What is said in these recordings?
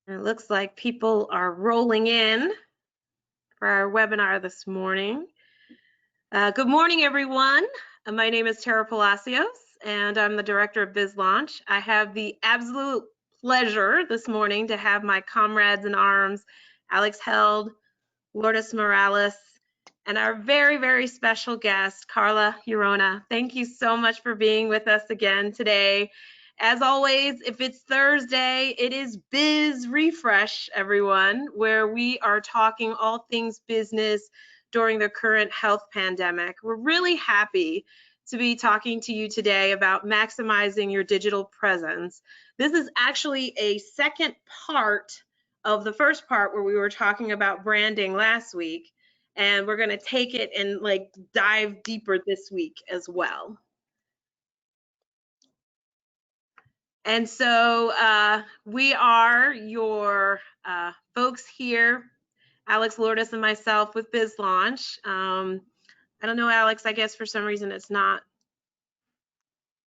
It looks like people are rolling in for our webinar this morning. Good morning, everyone. My name is Tara Palacios, and I'm the director of BizLaunch. I have the absolute pleasure this morning to have my comrades in arms, Alex Held, Lourdes Morales, and our very, very special guest, Carla Urona. Thank you so much for being with us again today. As always, if it's Thursday, it is BizRefresh, everyone, where we are talking all things business during the current health pandemic. We're really happy to be talking to you today about maximizing your digital presence. This is actually a second part of the first part where we were talking about branding last week, and we're going to take it and like dive deeper this week as well. And so we are your folks here, Alex, Lourdes, and myself with BizLaunch. I don't know, Alex, I guess for some reason it's not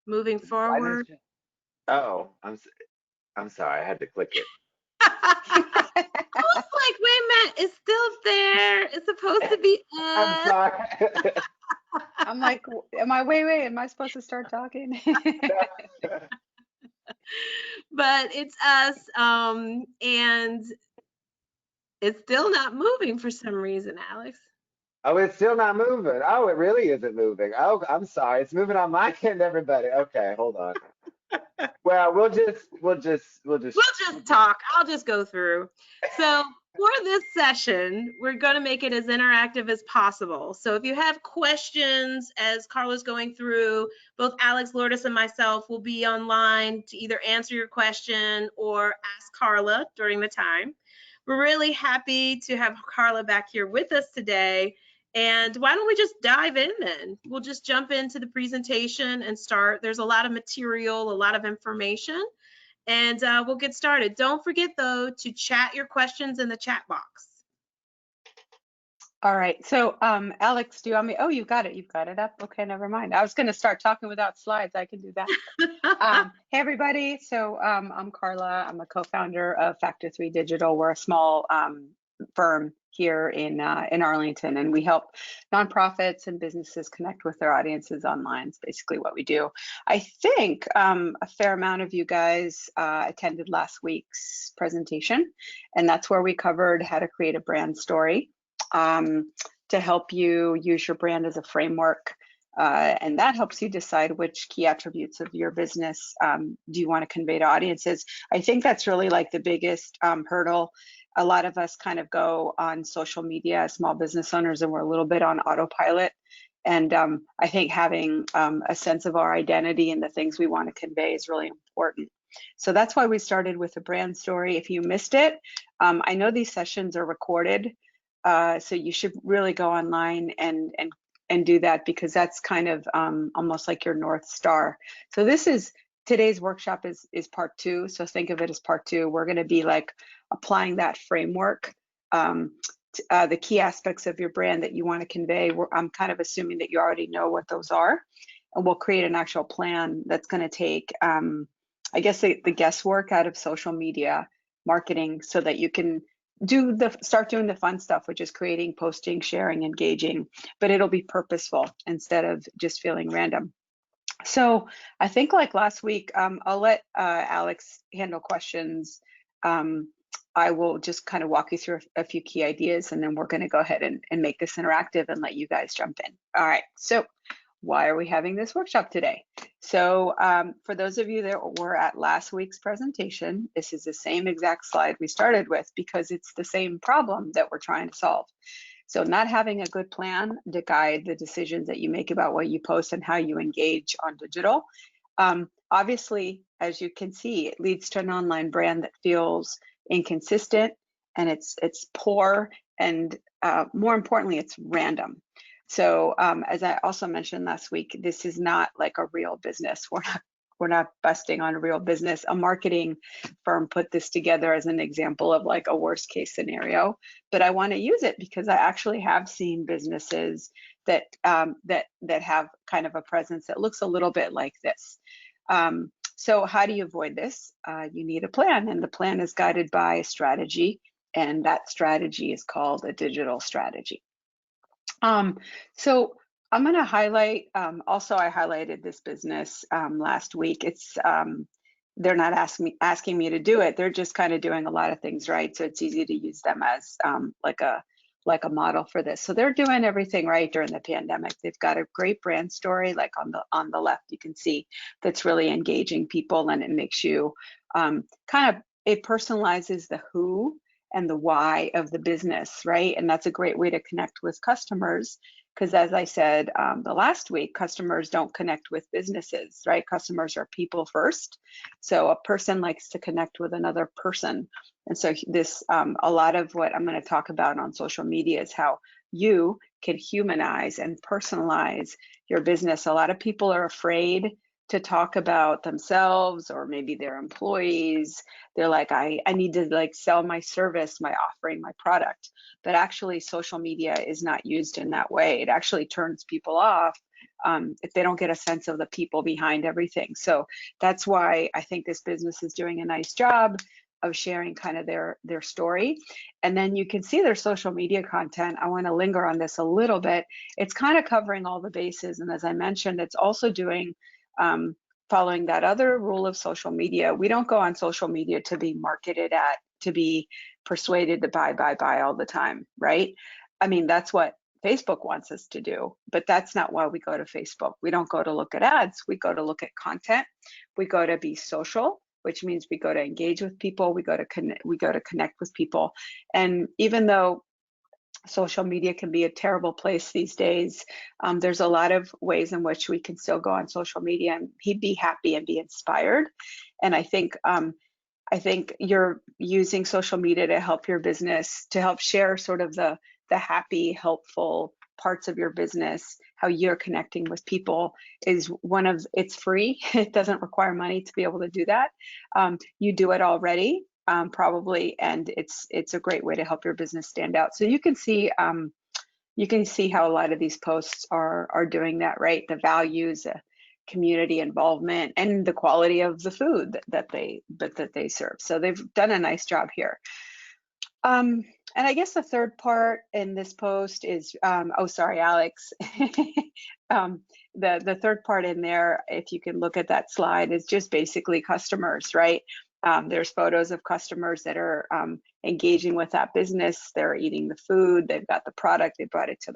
moving forward. Oh, I'm sorry, I had to click it. I was like, wait a minute, it's still there. It's supposed to be I'm sorry. I'm like, am I supposed to start talking? But it's us, and it's still not moving for some reason, Alex. Oh, it's still not moving. Oh, it really isn't moving. Oh, I'm sorry. It's moving on my end, everybody. Okay, hold on. Well, we'll just talk. I'll just go through. So for this session, we're going to make it as interactive as possible. So if you have questions as Carla's going through, both Alex, Lourdes, and myself will be online to either answer your question or ask Carla during the time. We're really happy to have Carla back here with us today. And why don't we just dive in then? We'll just jump into the presentation and start. There's a lot of material, a lot of information, and we'll get started. Don't forget, though, to chat your questions in the chat box. All right. So, Alex, do you want me? Oh, you've got it. You've got it up. Okay, never mind. I was going to start talking without slides. I can do that. Hey, everybody. So, I'm Carla. I'm a co-founder of Factor 3 Digital. We're a small firm here in Arlington, and we help nonprofits and businesses connect with their audiences online. It's basically what we do. I think a fair amount of you guys attended last week's presentation, and that's where we covered how to create a brand story to help you use your brand as a framework. And that helps you decide which key attributes of your business do you want to convey to audiences. I think that's really like the biggest hurdle. A lot of us kind of go on social media as small business owners, and we're a little bit on autopilot. And I think having a sense of our identity and the things we want to convey is really important. So that's why we started with a brand story. If you missed it, I know these sessions are recorded. So you should really go online and do that, because that's kind of almost like your North Star. So today's workshop is part 2. So think of it as part 2. We're going to be like applying that framework, the key aspects of your brand that you want to convey. I'm kind of assuming that you already know what those are, and we'll create an actual plan that's going to take, I guess, the guesswork out of social media marketing, so that you can start doing the fun stuff, which is creating, posting, sharing, engaging, but it'll be purposeful instead of just feeling random. So I think like last week, I'll let Alex handle questions. I will just kind of walk you through a few key ideas, and then we're going to go ahead and make this interactive and let you guys jump in. All right, so why are we having this workshop today? So for those of you that were at last week's presentation, this is the same exact slide we started with, because it's the same problem that we're trying to solve. So not having a good plan to guide the decisions that you make about what you post and how you engage on digital. Obviously, as you can see, it leads to an online brand that feels inconsistent, and it's poor, and more importantly, it's random. So as I also mentioned last week, this is not like a real business. We're not busting on a real business. A marketing firm put this together as an example of like a worst case scenario, but I want to use it because I actually have seen businesses that have kind of a presence that looks a little bit like this. So how do you avoid this? You need a plan, and the plan is guided by a strategy, and that strategy is called a digital strategy. So I'm going to highlight, also I highlighted this business last week. They're not asking me to do it. They're just kind of doing a lot of things right. So it's easy to use them as like a model for this. So they're doing everything right during the pandemic. They've got a great brand story, like on the left, you can see, that's really engaging people, and it makes you it personalizes the who and the why of the business, right? And that's a great way to connect with customers, because as I said the last week, customers don't connect with businesses, right? Customers are people first. So a person likes to connect with another person. And so this, a lot of what I'm going to talk about on social media is how you can humanize and personalize your business. A lot of people are afraid to talk about themselves or maybe their employees. They're like, I need to like sell my service, my offering, my product. But actually social media is not used in that way. It actually turns people off if they don't get a sense of the people behind everything. So that's why I think this business is doing a nice job of sharing kind of their story. And then you can see their social media content. I want to linger on this a little bit. It's kind of covering all the bases. And as I mentioned, it's also doing following that other rule of social media. We don't go on social media to be marketed at, to be persuaded to buy all the time, right? I mean, that's what Facebook wants us to do, but that's not why we go to Facebook. We don't go to look at ads. We go to look at content. We go to be social, which means we go to engage with people. We go to connect with people. And even though social media can be a terrible place these days, there's a lot of ways in which we can still go on social media and be happy and be inspired. And I think you're using social media to help your business, to help share sort of the happy, helpful parts of your business, how you're connecting with people is it's free. It doesn't require money to be able to do that. You do it already, probably, and it's a great way to help your business stand out. So you can see how a lot of these posts are doing that, right? The values, community involvement, and the quality of the food that they serve. So they've done a nice job here. And I guess the third part in this post is, oh, sorry, Alex. The third part in there, if you can look at that slide, is just basically customers, right? There's photos of customers that are engaging with that business. They're eating the food. They've got the product. They brought it to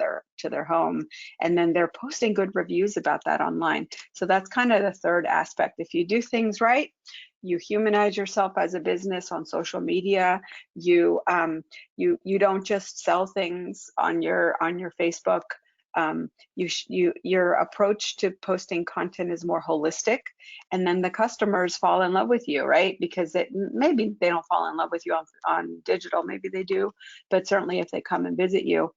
their home, and then they're posting good reviews about that online. So that's kind of the third aspect. If you do things right, you humanize yourself as a business on social media. You don't just sell things on your Facebook. Your approach to posting content is more holistic, and then the customers fall in love with you, right? Because maybe they don't fall in love with you on digital, maybe they do, but certainly if they come and visit you,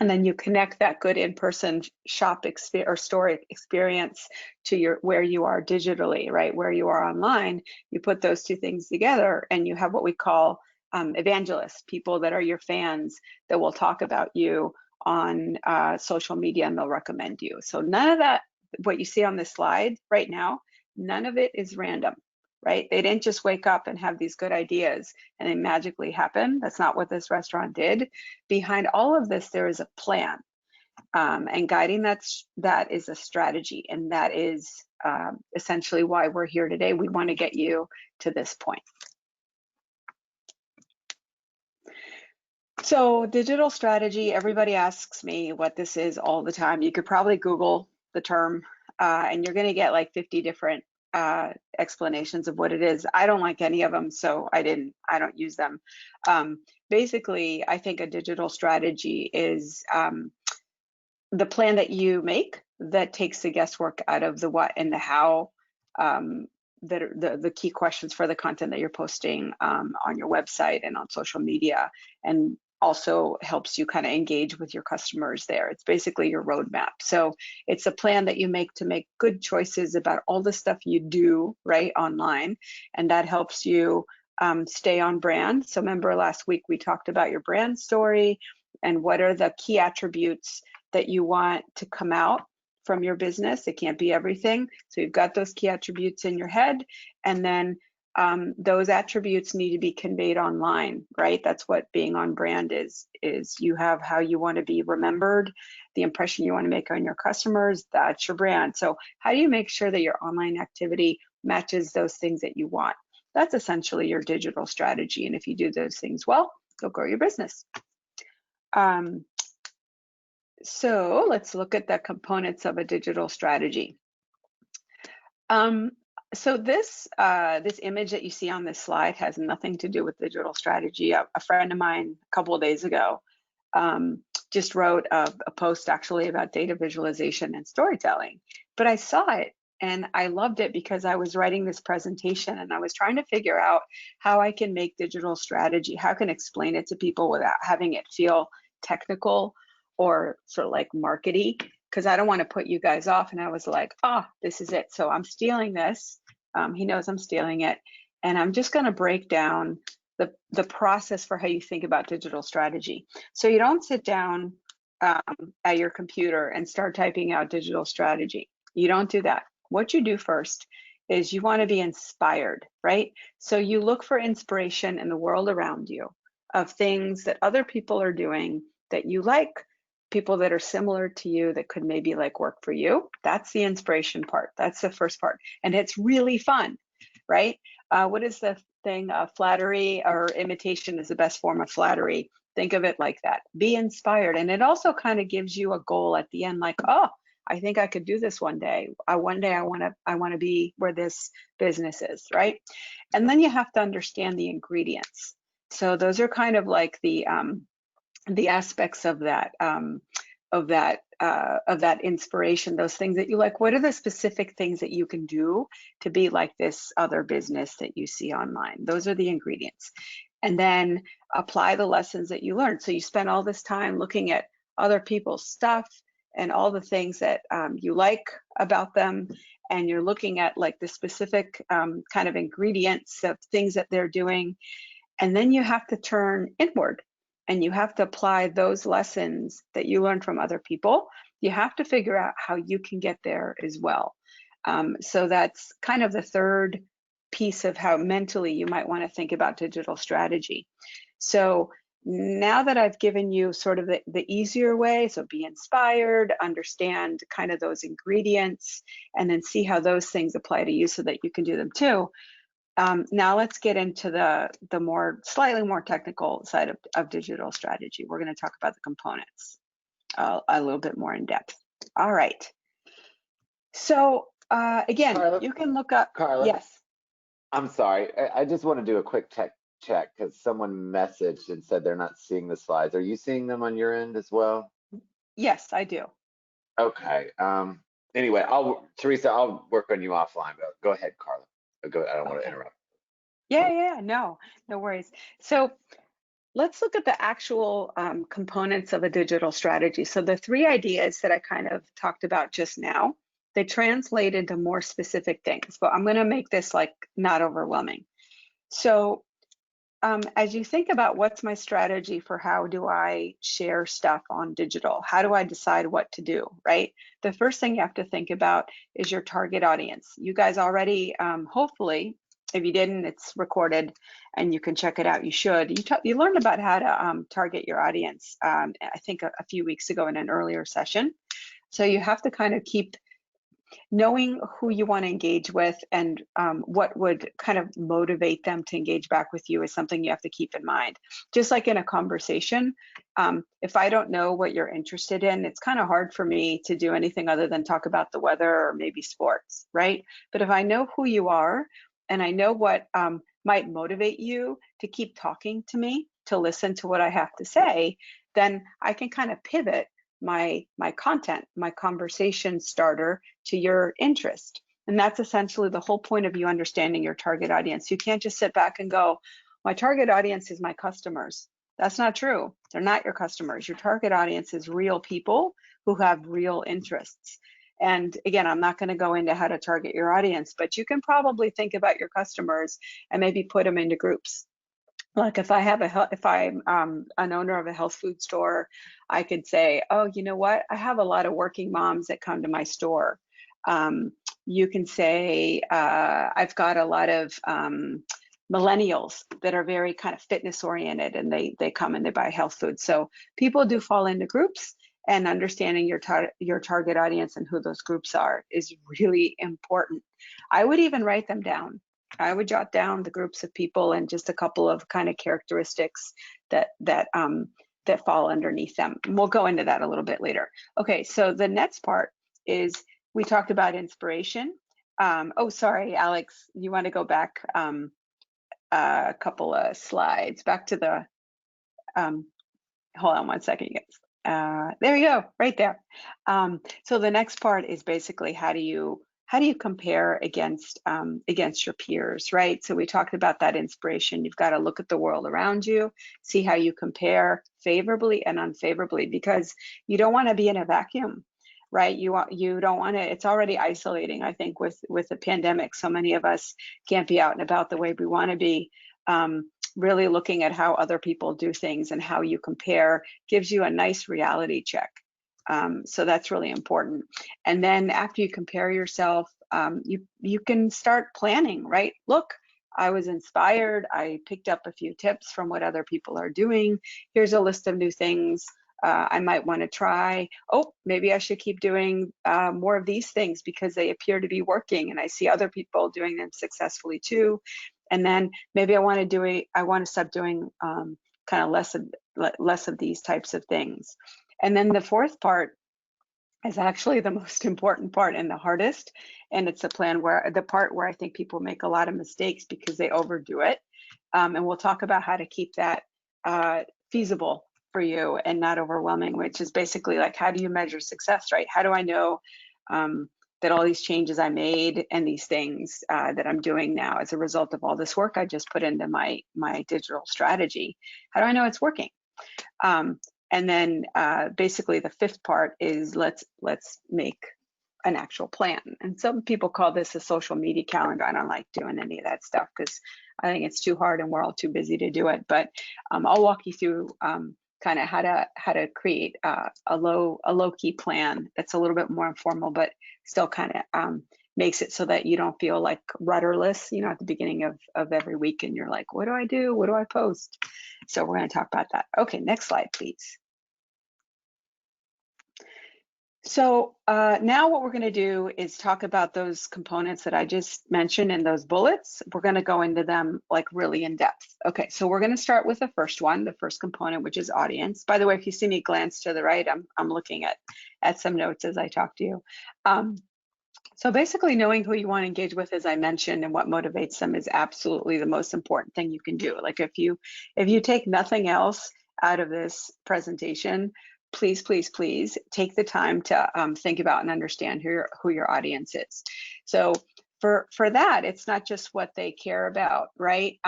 and then you connect that good in-person shop or store experience to where you are digitally, right? Where you are online, you put those two things together and you have what we call evangelists, people that are your fans that will talk about you on social media, and they'll recommend you. So none of that, what you see on this slide right now, none of it is random, right? They didn't just wake up and have these good ideas and they magically happen. That's not what this restaurant did. Behind all of this, there is a plan, and guiding that is a strategy, and that is essentially why we're here today. We want to get you to this point. So digital strategy, everybody asks me what this is all the time. You could probably Google the term and you're going to get like 50 different explanations of what it is. I don't like any of them, so I don't use them. Basically, I think a digital strategy is the plan that you make that takes the guesswork out of the what and the how, the key questions for the content that you're posting on your website and on social media, and also helps you kind of engage with your customers there. It's basically your roadmap. So it's a plan that you make to make good choices about all the stuff you do right online, and that helps you stay on brand. So remember last week we talked about your brand story and what are the key attributes that you want to come out from your business. It can't be everything. So you've got those key attributes in your head, and then those attributes need to be conveyed online, right? That's what being on brand is you have how you want to be remembered, the impression you want to make on your customers, that's your brand. So how do you make sure that your online activity matches those things that you want? That's essentially your digital strategy. And if you do those things well, you'll grow your business. So let's look at the components of a digital strategy. So this image that you see on this slide has nothing to do with digital strategy. A friend of mine a couple of days ago just wrote a post actually about data visualization and storytelling, but I saw it and I loved it because I was writing this presentation and I was trying to figure out how I can make digital strategy, how I can explain it to people without having it feel technical or sort of like markety, because I don't want to put you guys off. And I was like, oh, this is it. So I'm stealing this. He knows I'm stealing it. And I'm just going to break down the process for how you think about digital strategy. So you don't sit down at your computer and start typing out digital strategy. You don't do that. What you do first is you want to be inspired, right? So you look for inspiration in the world around you of things that other people are doing that you like, people that are similar to you that could maybe like work for you. That's the inspiration part. That's the first part. And it's really fun, right? What is the thing? Flattery or imitation is the best form of flattery. Think of it like that. Be inspired. And it also kind of gives you a goal at the end, like, oh, I think I could do this one day. One day I want to be where this business is, right? And then you have to understand the ingredients. So those are kind of like the aspects of that inspiration, those things that you like. What are the specific things that you can do to be like this other business that you see online? Those are the ingredients. And then apply the lessons that you learned. So you spend all this time looking at other people's stuff and all the things that you like about them, and you're looking at like the specific kind of ingredients of things that they're doing. And then you have to turn inward and you have to apply those lessons that you learned from other people. You have to figure out how you can get there as well. So that's kind of the third piece of how mentally you might want to think about digital strategy. So now that I've given you sort of the easier way, so be inspired, understand kind of those ingredients, and then see how those things apply to you so that you can do them too. Now let's get into the slightly more technical side of digital strategy. We're going to talk about the components a little bit more in depth. All right. So again, Carla, you can look up. Carla, Yes. I'm sorry. I just want to do a quick tech check because someone messaged and said they're not seeing the slides. Are you seeing them on your end as well? Yes, I do. Okay. Anyway, Teresa, I'll work on you offline, but go ahead, Carla. I don't want to interrupt. Yeah, no worries. So let's look at the actual components of a digital strategy. So the three ideas that I kind of talked about just now, they translate into more specific things, but I'm going to make this like not overwhelming. So as you think about what's my strategy for how do I share stuff on digital, how do I decide what to do, right? The first thing you have to think about is your target audience. You guys already, hopefully, if you didn't, it's recorded and you can check it out. You should. You learned about how to target your audience, I think a few weeks ago in an earlier session. So you have to kind of keep knowing who you want to engage with and what would kind of motivate them to engage back with you is something you have to keep in mind. Just like in a conversation, if I don't know what you're interested in, it's kind of hard for me to do anything other than talk about the weather or maybe sports, right? But if I know who you are and I know what might motivate you to keep talking to me, to listen to what I have to say, then I can kind of pivot my content, my conversation starter to your interest. And that's essentially the whole point of you understanding your target audience. You can't just sit back and go, my target audience is my customers. That's not true. They're not your customers. Your target audience is real people who have real interests. And again, I'm not going to go into how to target your audience, but you can probably think about your customers and maybe put them into groups. Like if I'm an owner of a health food store, I could say, oh, you know what? I have a lot of working moms that come to my store. You can say, I've got a lot of millennials that are very kind of fitness oriented, and they come and they buy health food. So people do fall into groups, and understanding your target audience and who those groups are is really important. I would even write them down. I would jot down the groups of people and just a couple of kind of characteristics that fall underneath them. We'll go into that a little bit later. Okay, so the next part is we talked about inspiration. Oh, sorry, Alex, you want to go back a couple of slides back to the hold on one second, guys. There you go, right there. So the next part is basically how do you compare against your peers, right? So we talked about that inspiration. You've got to look at the world around you, see how you compare favorably and unfavorably, because you don't want to be in a vacuum, right? You don't want to. It's already isolating, I think, with the pandemic. So many of us can't be out and about the way we want to be. Really looking at how other people do things and how you compare gives you a nice reality check. So that's really important. And then after you compare yourself, you can start planning, right? Look, I was inspired. I picked up a few tips from what other people are doing. Here's a list of new things I might want to try. Oh, maybe I should keep doing more of these things because they appear to be working, and I see other people doing them successfully too. And then maybe I want to stop doing kind of less of these types of things. And then the fourth part is actually the most important part and the hardest. And it's the part where I think people make a lot of mistakes because they overdo it. And we'll talk about how to keep that feasible for you and not overwhelming, which is basically like, how do you measure success, right? How do I know that all these changes I made and these things that I'm doing now as a result of all this work I just put into my digital strategy, how do I know it's working? And then basically the fifth part is let's make an actual plan. And some people call this a social media calendar. I don't like doing any of that stuff because I think it's too hard and we're all too busy to do it. But I'll walk you through kind of how to create a low key plan that's a little bit more informal, but still kind of makes it so that you don't feel like rudderless, at the beginning of every week, and you're like, what do I do? What do I post? So we're going to talk about that. Okay, next slide, please. So now what we're going to do is talk about those components that I just mentioned in those bullets. We're going to go into them like really in depth. Okay, so we're going to start with the first one, the first component, which is audience. By the way, if you see me glance to the right, I'm looking at some notes as I talk to you. So basically knowing who you want to engage with, as I mentioned, and what motivates them is absolutely the most important thing you can do. Like if you take nothing else out of this presentation, please, please, please take the time to think about and understand who your audience is. So for that, it's not just what they care about, right?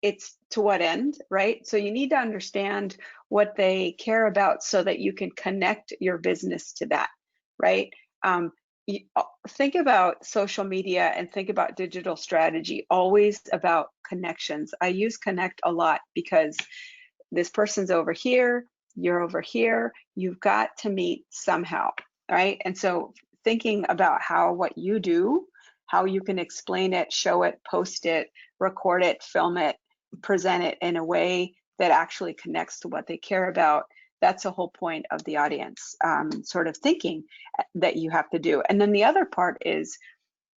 It's to what end, right? So you need to understand what they care about so that you can connect your business to that, right? Think about social media and think about digital strategy, always about connections. I use connect a lot because this person's over here, you're over here, you've got to meet somehow, right? And so thinking about what you do, how you can explain it, show it, post it, record it, film it, present it in a way that actually connects to what they care about. That's the whole point of the audience sort of thinking that you have to do. And then the other part is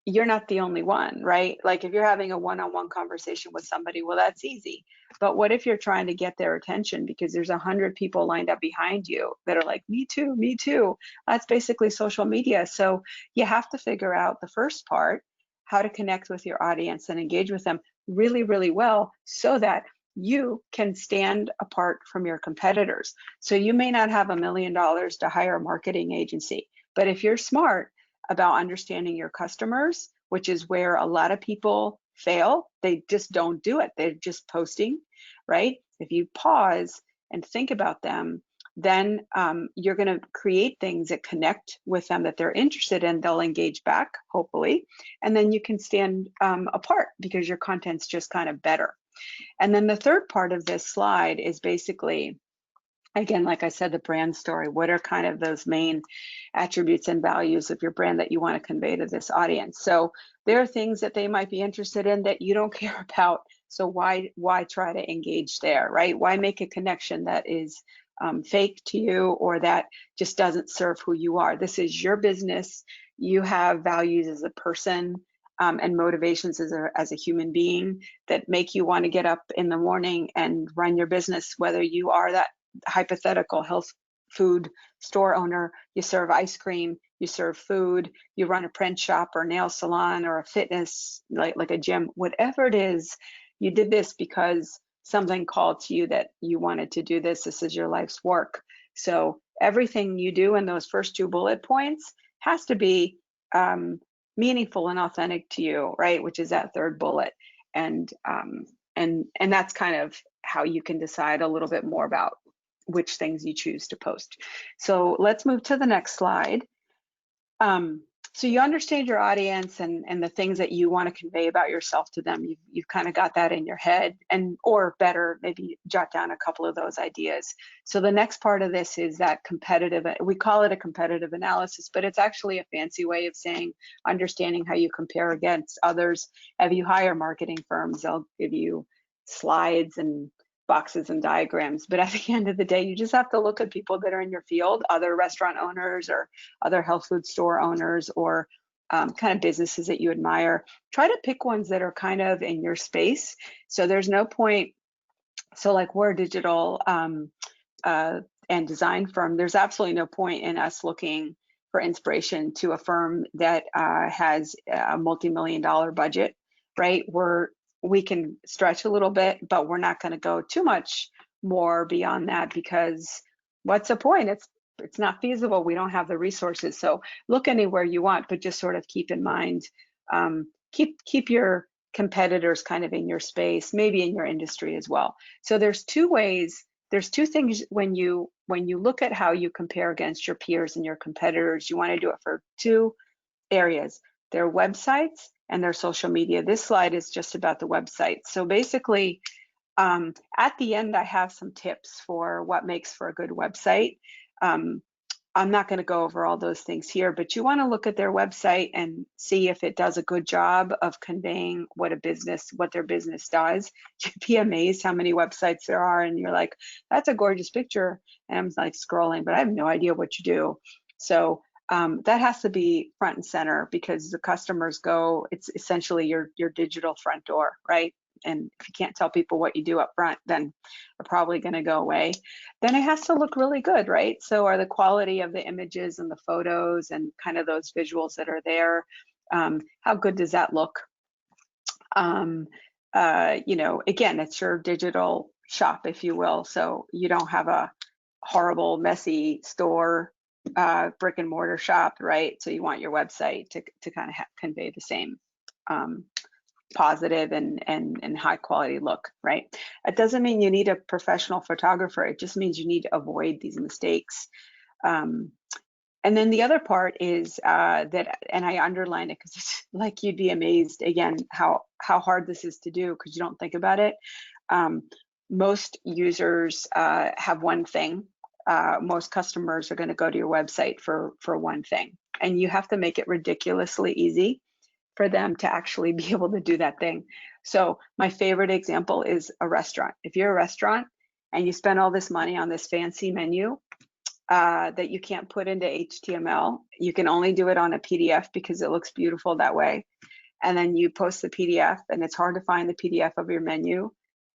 you're not the only one, right? Like if you're having a one-on-one conversation with somebody, well, that's easy. But what if you're trying to get their attention because there's 100 people lined up behind you that are like, me too, me too. That's basically social media. So you have to figure out the first part, how to connect with your audience and engage with them really, really well so that you can stand apart from your competitors. So you may not have $1 million to hire a marketing agency, but if you're smart about understanding your customers, which is where a lot of people fail, they just don't do it. They're just posting, right? If you pause and think about them, then you're going to create things that connect with them that they're interested in. They'll engage back, hopefully, and then you can stand apart because your content's just kind of better. And then the third part of this slide is basically, again, like I said, the brand story. What are kind of those main attributes and values of your brand that you want to convey to this audience? So there are things that they might be interested in that you don't care about. So why try to engage there, right? Why make a connection that is fake to you or that just doesn't serve who you are? This is your business. You have values as a person and motivations as a human being that make you want to get up in the morning and run your business, whether you are that hypothetical health food store owner, you serve ice cream, you serve food, you run a print shop or nail salon or a fitness, like a gym, whatever it is, you did this because something called to you that you wanted to do this. This is your life's work. So everything you do in those first 2 bullet points has to be meaningful and authentic to you, right? Which is that third bullet. And that's kind of how you can decide a little bit more about which things you choose to post. So let's move to the next slide. So you understand your audience and the things that you want to convey about yourself to them. You've kind of got that in your head, or better, maybe jot down a couple of those ideas. So the next part of this is that competitive, we call it a competitive analysis, but it's actually a fancy way of saying understanding how you compare against others. If you hire marketing firms, they'll give you slides and boxes and diagrams, but at the end of the day, you just have to look at people that are in your field, other restaurant owners or other health food store owners, or kind of businesses that you admire. Try to pick ones that are kind of in your space. So there's no point. So like we're a digital and design firm. There's absolutely no point in us looking for inspiration to a firm that has a multi-million-dollar budget, right? We can stretch a little bit, but we're not going to go too much more beyond that, because what's the point? It's not feasible. We don't have the resources. So look anywhere you want, but just sort of keep in mind, keep your competitors kind of in your space, maybe in your industry as well. So there's 2 ways. There's 2 things when you look at how you compare against your peers and your competitors. You want to do it for 2 areas: their websites and their social media. This slide is just about the website. So basically, at the end, I have some tips for what makes for a good website. I'm not going to go over all those things here, but you want to look at their website and see if it does a good job of conveying what their business does. You'd be amazed how many websites there are, and you're like, that's a gorgeous picture, and I'm like scrolling, but I have no idea what you do. So that has to be front and center, because the customers go, it's essentially your digital front door, right? And if you can't tell people what you do up front, then they're probably going to go away. Then it has to look really good, right? So are the quality of the images and the photos and kind of those visuals that are there, how good does that look? Again, it's your digital shop, if you will. So you don't have a horrible, messy store, brick and mortar shop, right? So you want your website to kind of convey the same positive and high quality look, right? It doesn't mean you need a professional photographer. It just means you need to avoid these mistakes. And then the other part is that, and I underline it because it's like you'd be amazed again how hard this is to do, because you don't think about it. Most users have one thing. Most customers are going to go to your website for one thing, and you have to make it ridiculously easy for them to actually be able to do that thing. So my favorite example is a restaurant. If you're a restaurant and you spend all this money on this fancy menu that you can't put into HTML, you can only do it on a PDF because it looks beautiful that way. And then you post the PDF, and it's hard to find the PDF of your menu.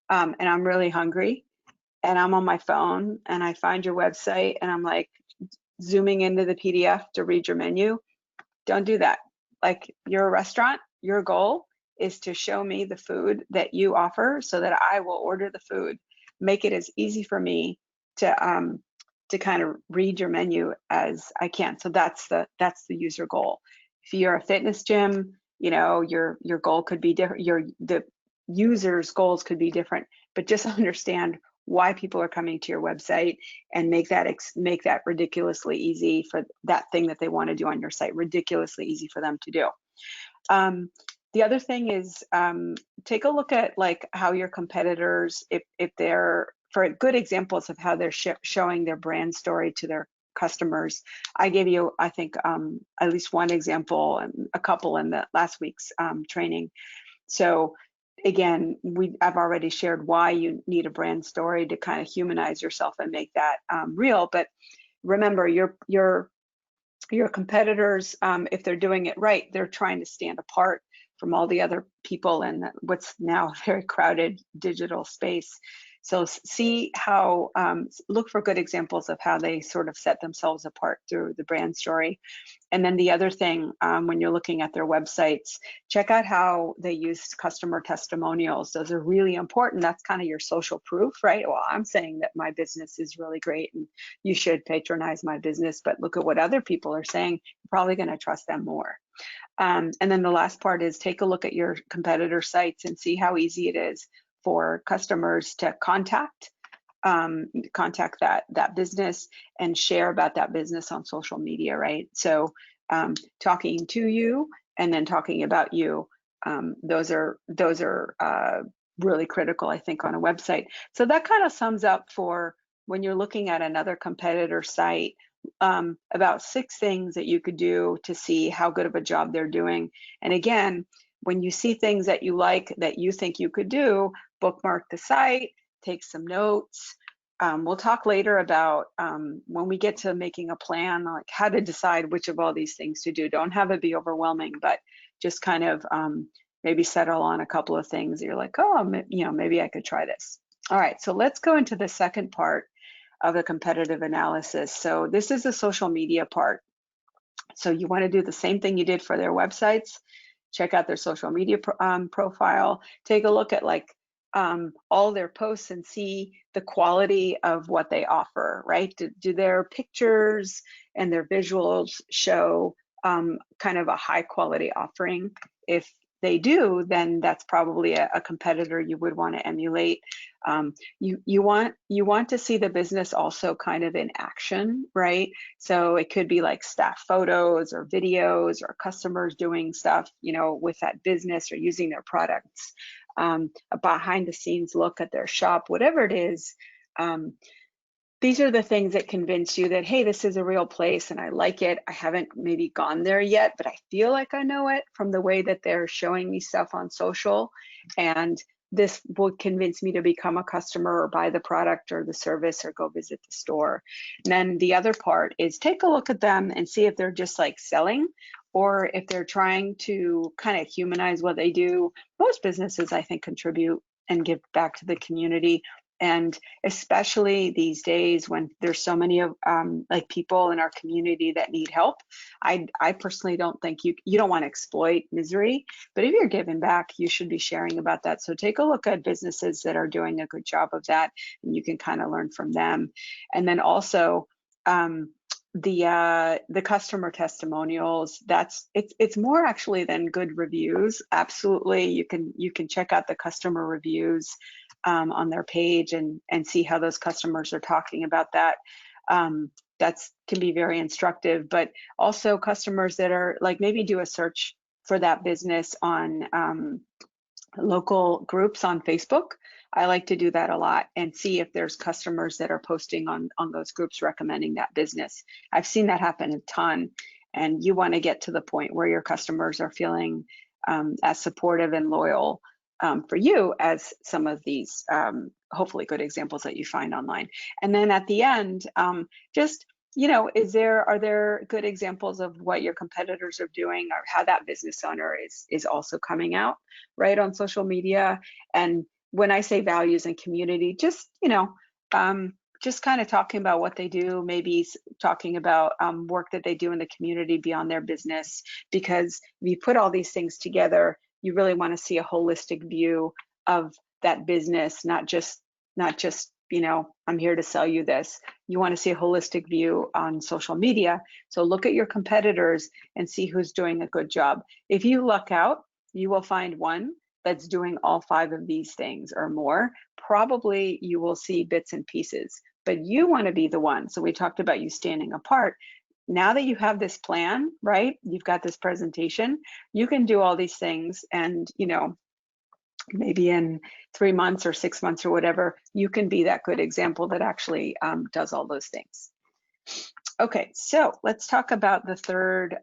And I'm really hungry, and I'm on my phone, and I find your website, and I'm like zooming into the PDF to read your menu. Don't do that. Like, you're a restaurant, your goal is to show me the food that you offer so that I will order the food. Make it as easy for me to kind of read your menu as I can. So that's the user goal. If you're a fitness gym, your goal could be different. The user's goals could be different, but just understand why people are coming to your website and make that ridiculously easy for that thing that they want to do on your site, ridiculously easy for them to do. The other thing is take a look at like how your competitors, if they're, for good examples of how they're showing their brand story to their customers. I gave you, I think, at least one example and a couple in the last week's training. So again, I've already shared why you need a brand story to kind of humanize yourself and make that real. But remember, your competitors, if they're doing it right, they're trying to stand apart from all the other people in what's now a very crowded digital space. So see how, look for good examples of how they sort of set themselves apart through the brand story. And then the other thing, when you're looking at their websites, check out how they use customer testimonials. Those are really important. That's kind of your social proof, right? Well, I'm saying that my business is really great and you should patronize my business, but look at what other people are saying. You're probably going to trust them more. And then the last part is take a look at your competitor sites and see how easy it is for customers to contact that business and share about that business on social media, right? So talking to you and then talking about you, those are really critical, I think, on a website. So that kind of sums up for when you're looking at another competitor site, about 6 things that you could do to see how good of a job they're doing. And again, when you see things that you like that you think you could do, bookmark the site, take some notes. We'll talk later about when we get to making a plan, like how to decide which of all these things to do. Don't have it be overwhelming, but just kind of maybe settle on a couple of things that you're like, oh, maybe I could try this. All right, so let's go into the second part of the competitive analysis. So this is the social media part. So you want to do the same thing you did for their websites. Check out their social media profile. Take a look at like all their posts and see the quality of what they offer, right? Do their pictures and their visuals show kind of a high quality offering? If they do, then that's probably a competitor you would want to emulate. You want to see the business also kind of in action, right? So it could be like staff photos or videos or customers doing stuff, with that business or using their products. A behind the scenes look at their shop, whatever it is. These are the things that convince you that, hey, this is a real place and I like it. I haven't maybe gone there yet, but I feel like I know it from the way that they're showing me stuff on social. And this will convince me to become a customer or buy the product or the service or go visit the store. And then the other part is take a look at them and see if they're just like selling or if they're trying to kind of humanize what they do. Most businesses, I think, contribute and give back to the community. And especially these days when there's so many of like people in our community that need help, I personally don't think you don't want to exploit misery, but if you're giving back, you should be sharing about that. So take a look at businesses that are doing a good job of that, and you can kind of learn from them. And then also the customer testimonials, it's more actually than good reviews. Absolutely, you can check out the customer reviews on their page and see how those customers are talking about that. That's can be very instructive, but also customers that are like, maybe do a search for that business on local groups on Facebook. I like to do that a lot and see if there's customers that are posting on those groups recommending that business. I've seen that happen a ton, and you want to get to the point where your customers are feeling as supportive and loyal for you as some of these hopefully good examples that you find online. And then at the end, just are there good examples of what your competitors are doing or how that business owner is also coming out right on social media? And when I say values and community, just kind of talking about what they do, maybe talking about work that they do in the community beyond their business, because if you put all these things together, you really want to see a holistic view of that business, not just I'm here to sell you this. You want to see a holistic view on social media. So look at your competitors and see who's doing a good job. If you luck out, you will find one that's doing all 5 of these things or more. Probably you will see bits and pieces, but you want to be the one. So we talked about you standing apart. now that you have this plan, right? You've got this presentation, you can do all these things, and maybe in 3 months or 6 months or whatever, you can be that good example that actually does all those things. Okay, so let's talk about the third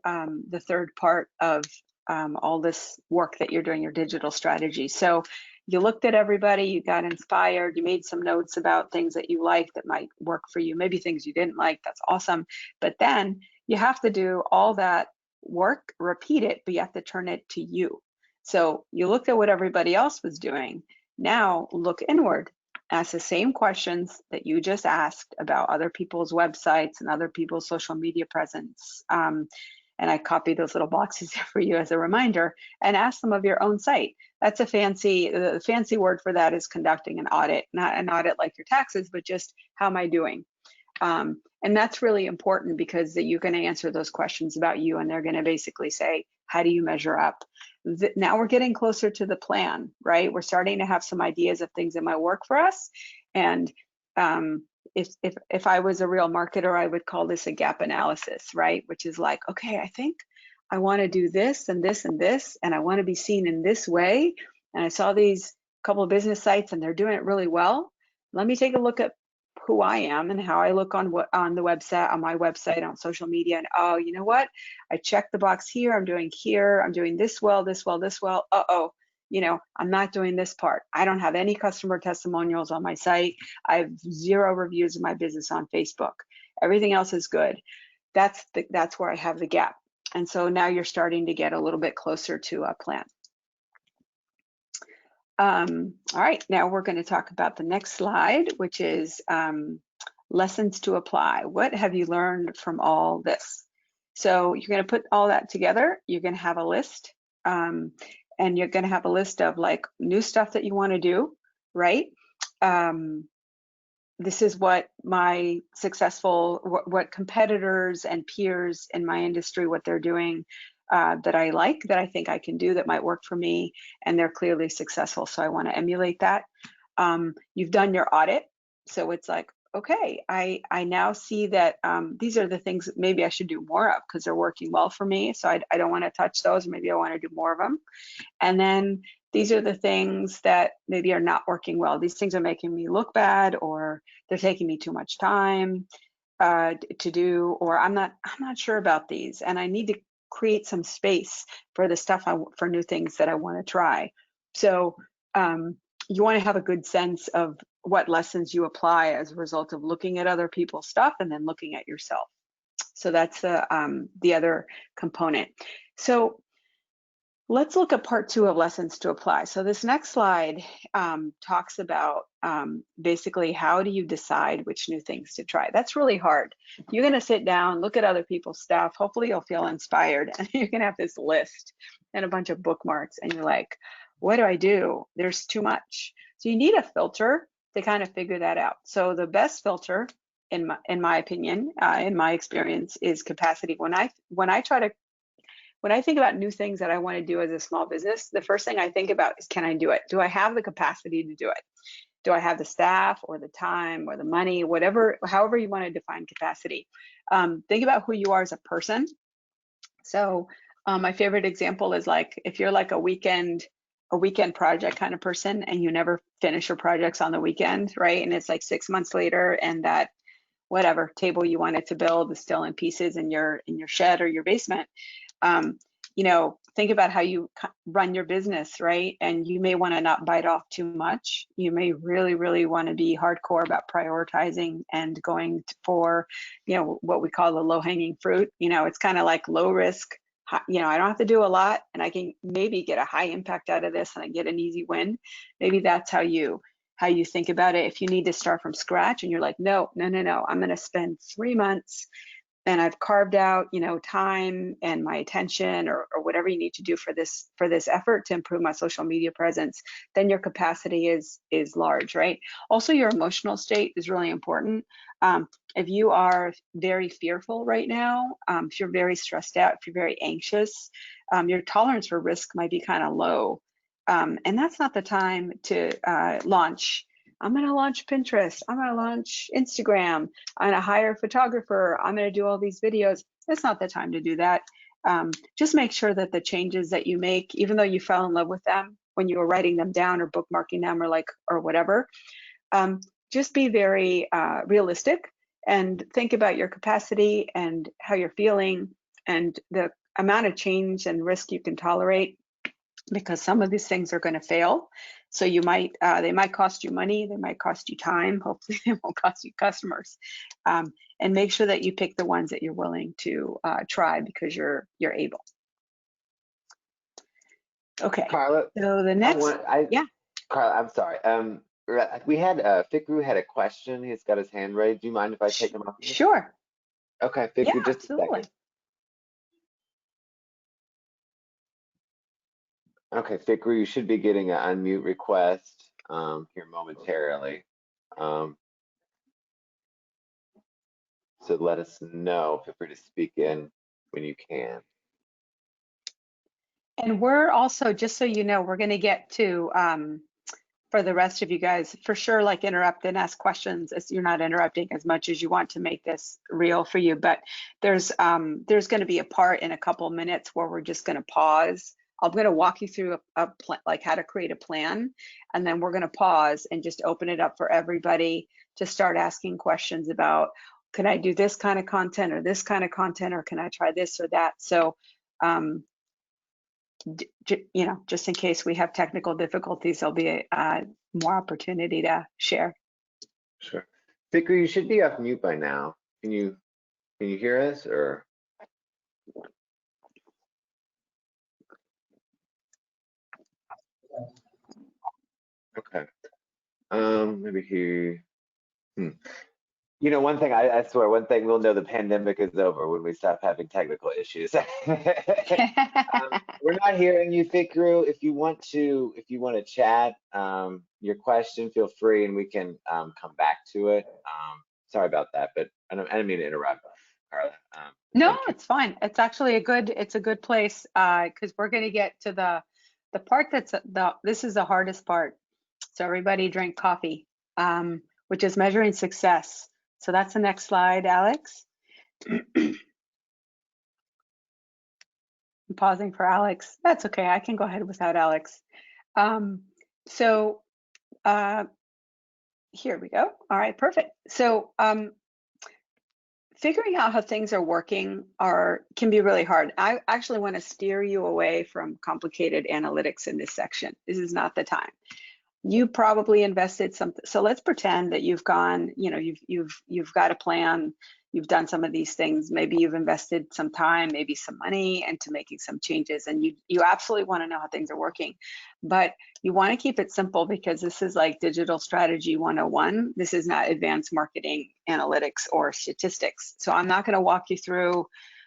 part of all this work that you're doing, your digital strategy. So you looked at everybody, you got inspired, you made some notes about things that you like that might work for you, maybe things you didn't like, that's awesome. But then you have to do all that work, repeat it, but you have to turn it to you. So you looked at what everybody else was doing. Now look inward. Ask the same questions that you just asked about other people's websites and other people's social media presence. And I copied those little boxes for you as a reminder, and ask them of your own site. That's the fancy word for that is conducting an audit, not an audit like your taxes, but just how am I doing? And that's really important because that you can answer those questions about you, and they're going to basically say, how do you measure up? Now we're getting closer to the plan, right? We're starting to have some ideas of things that might work for us. And if I was a real marketer, I would call this a gap analysis, right? Which is like, okay, I think I want to do this and this and this, and I want to be seen in this way. And I saw these couple of business sites and they're doing it really well. Let me take a look at who I am and how I look on the website, on my website, on social media. And oh, you know what? I checked the box here. I'm doing this well, this well, this well. Uh-oh, I'm not doing this part. I don't have any customer testimonials on my site. I have 0 reviews of my business on Facebook. Everything else is good. That's where I have the gap. And so now you're starting to get a little bit closer to a plan. All right, now we're going to talk about the next slide, which is lessons to apply. What have you learned from all this? So you're going to put all that together. You're going to have a list, and you're going to have a list of like new stuff that you want to do, right? This is what my what competitors and peers in my industry, what they're doing that I like, that I think I can do, that might work for me, and they're clearly successful. So I want to emulate that. You've done your audit. So it's like, okay, I now see that these are the things that maybe I should do more of because they're working well for me. So I don't want to touch those. Maybe I want to do more of them. And then these are the things that maybe are not working well. These things are making me look bad, or they're taking me too much time to do, or I'm not sure about these, and I need to create some space for the stuff for new things that I want to try. So you want to have a good sense of what lessons you apply as a result of looking at other people's stuff and then looking at yourself. So that's the other component. So let's look at part 2 of lessons to apply. So this next slide talks about basically how do you decide which new things to try. That's really hard. You're going to sit down, look at other people's stuff. Hopefully you'll feel inspired, and you're going to have this list and a bunch of bookmarks, and you're like, what do I do? There's too much. So you need a filter to kind of figure that out. So the best filter, in my opinion, in my experience, is capacity. When I think about new things that I want to do as a small business, the first thing I think about is, can I do it? Do I have the capacity to do it? Do I have the staff or the time or the money, however you want to define capacity? Think about who you are as a person. So my favorite example is like, if you're like a weekend project kind of person and you never finish your projects on the weekend, right? And it's like 6 months later, and that whatever table you wanted to build is still in pieces in your shed or your basement. Think about how you run your business, right? And you may want to not bite off too much. You may really, really want to be hardcore about prioritizing and going for, what we call the low-hanging fruit. It's kind of like low risk. I don't have to do a lot, and I can maybe get a high impact out of this, and I get an easy win. Maybe that's how you think about it. If you need to start from scratch and you're like, no, I'm going to spend 3 months, and I've carved out, time and my attention or whatever you need to do for this effort to improve my social media presence, then your capacity is large, right? Also, your emotional state is really important. If you are very fearful right now, if you're very stressed out, if you're very anxious, your tolerance for risk might be kind of low. And that's not the time to launch I'm going to launch Pinterest. I'm going to launch Instagram. I'm going to hire a photographer. I'm going to do all these videos. It's not the time to do that. Just make sure that the changes that you make, even though you fell in love with them when you were writing them down or bookmarking them or whatever, just be very realistic and think about your capacity and how you're feeling and the amount of change and risk you can tolerate, because some of these things are going to fail. So you might, they might cost you money, they might cost you time. Hopefully they won't cost you customers. And make sure that you pick the ones that you're willing to try because you're able. Okay. Carla, So the next, yeah. Carla, I'm sorry. We had Fikru had a question. He's got his hand raised. Do you mind if I take him off? Sure. Okay, Fikru, Yeah, just absolutely. a second. Okay, Fikru, you should be getting an unmute request here momentarily. So let us know, feel free to speak in when you can. And we're also, just so you know, we're going to get to, for the rest of you guys, for sure, like interrupt and ask questions as you're not interrupting as much as you want to make this real for you. But there's going to be a part in a couple of minutes where we're just going to pause. I'm going to walk you through a plan, like how to create a plan, and then we're going to pause and just open it up for everybody to start asking questions about, can I do this kind of content or this kind of content, or can I try this or that? So, you know, just in case we have technical difficulties, there'll be more opportunity to share. Sure. Fikru, you should be off mute by now. Can you hear us or? Okay. Maybe he. You know, one thing I swear, one thing we'll know the pandemic is over when we stop having technical issues. We're not hearing you, Fikru. If you want to chat your question, feel free, and we can come back to it. Sorry about that, but I didn't mean to interrupt, Carla. No, it's fine. It's actually a good place because we're going to get to the part that's this is the hardest part. So everybody drink coffee, which is measuring success. So that's the next slide, Alex. I'm pausing for Alex. That's okay. I can go ahead without Alex. Here we go. All right, perfect. So figuring out how things are working can be really hard. I actually want to steer you away from complicated analytics in this section. This is not the time. You probably invested something. So let's pretend that you've gone, you know, you've got a plan, you've done some of these things. Maybe you've invested some time, maybe some money into making some changes, and you absolutely want to know how things are working. But you want to keep it simple because this is like digital strategy 101. This is not advanced marketing analytics or statistics. So I'm not going to walk you through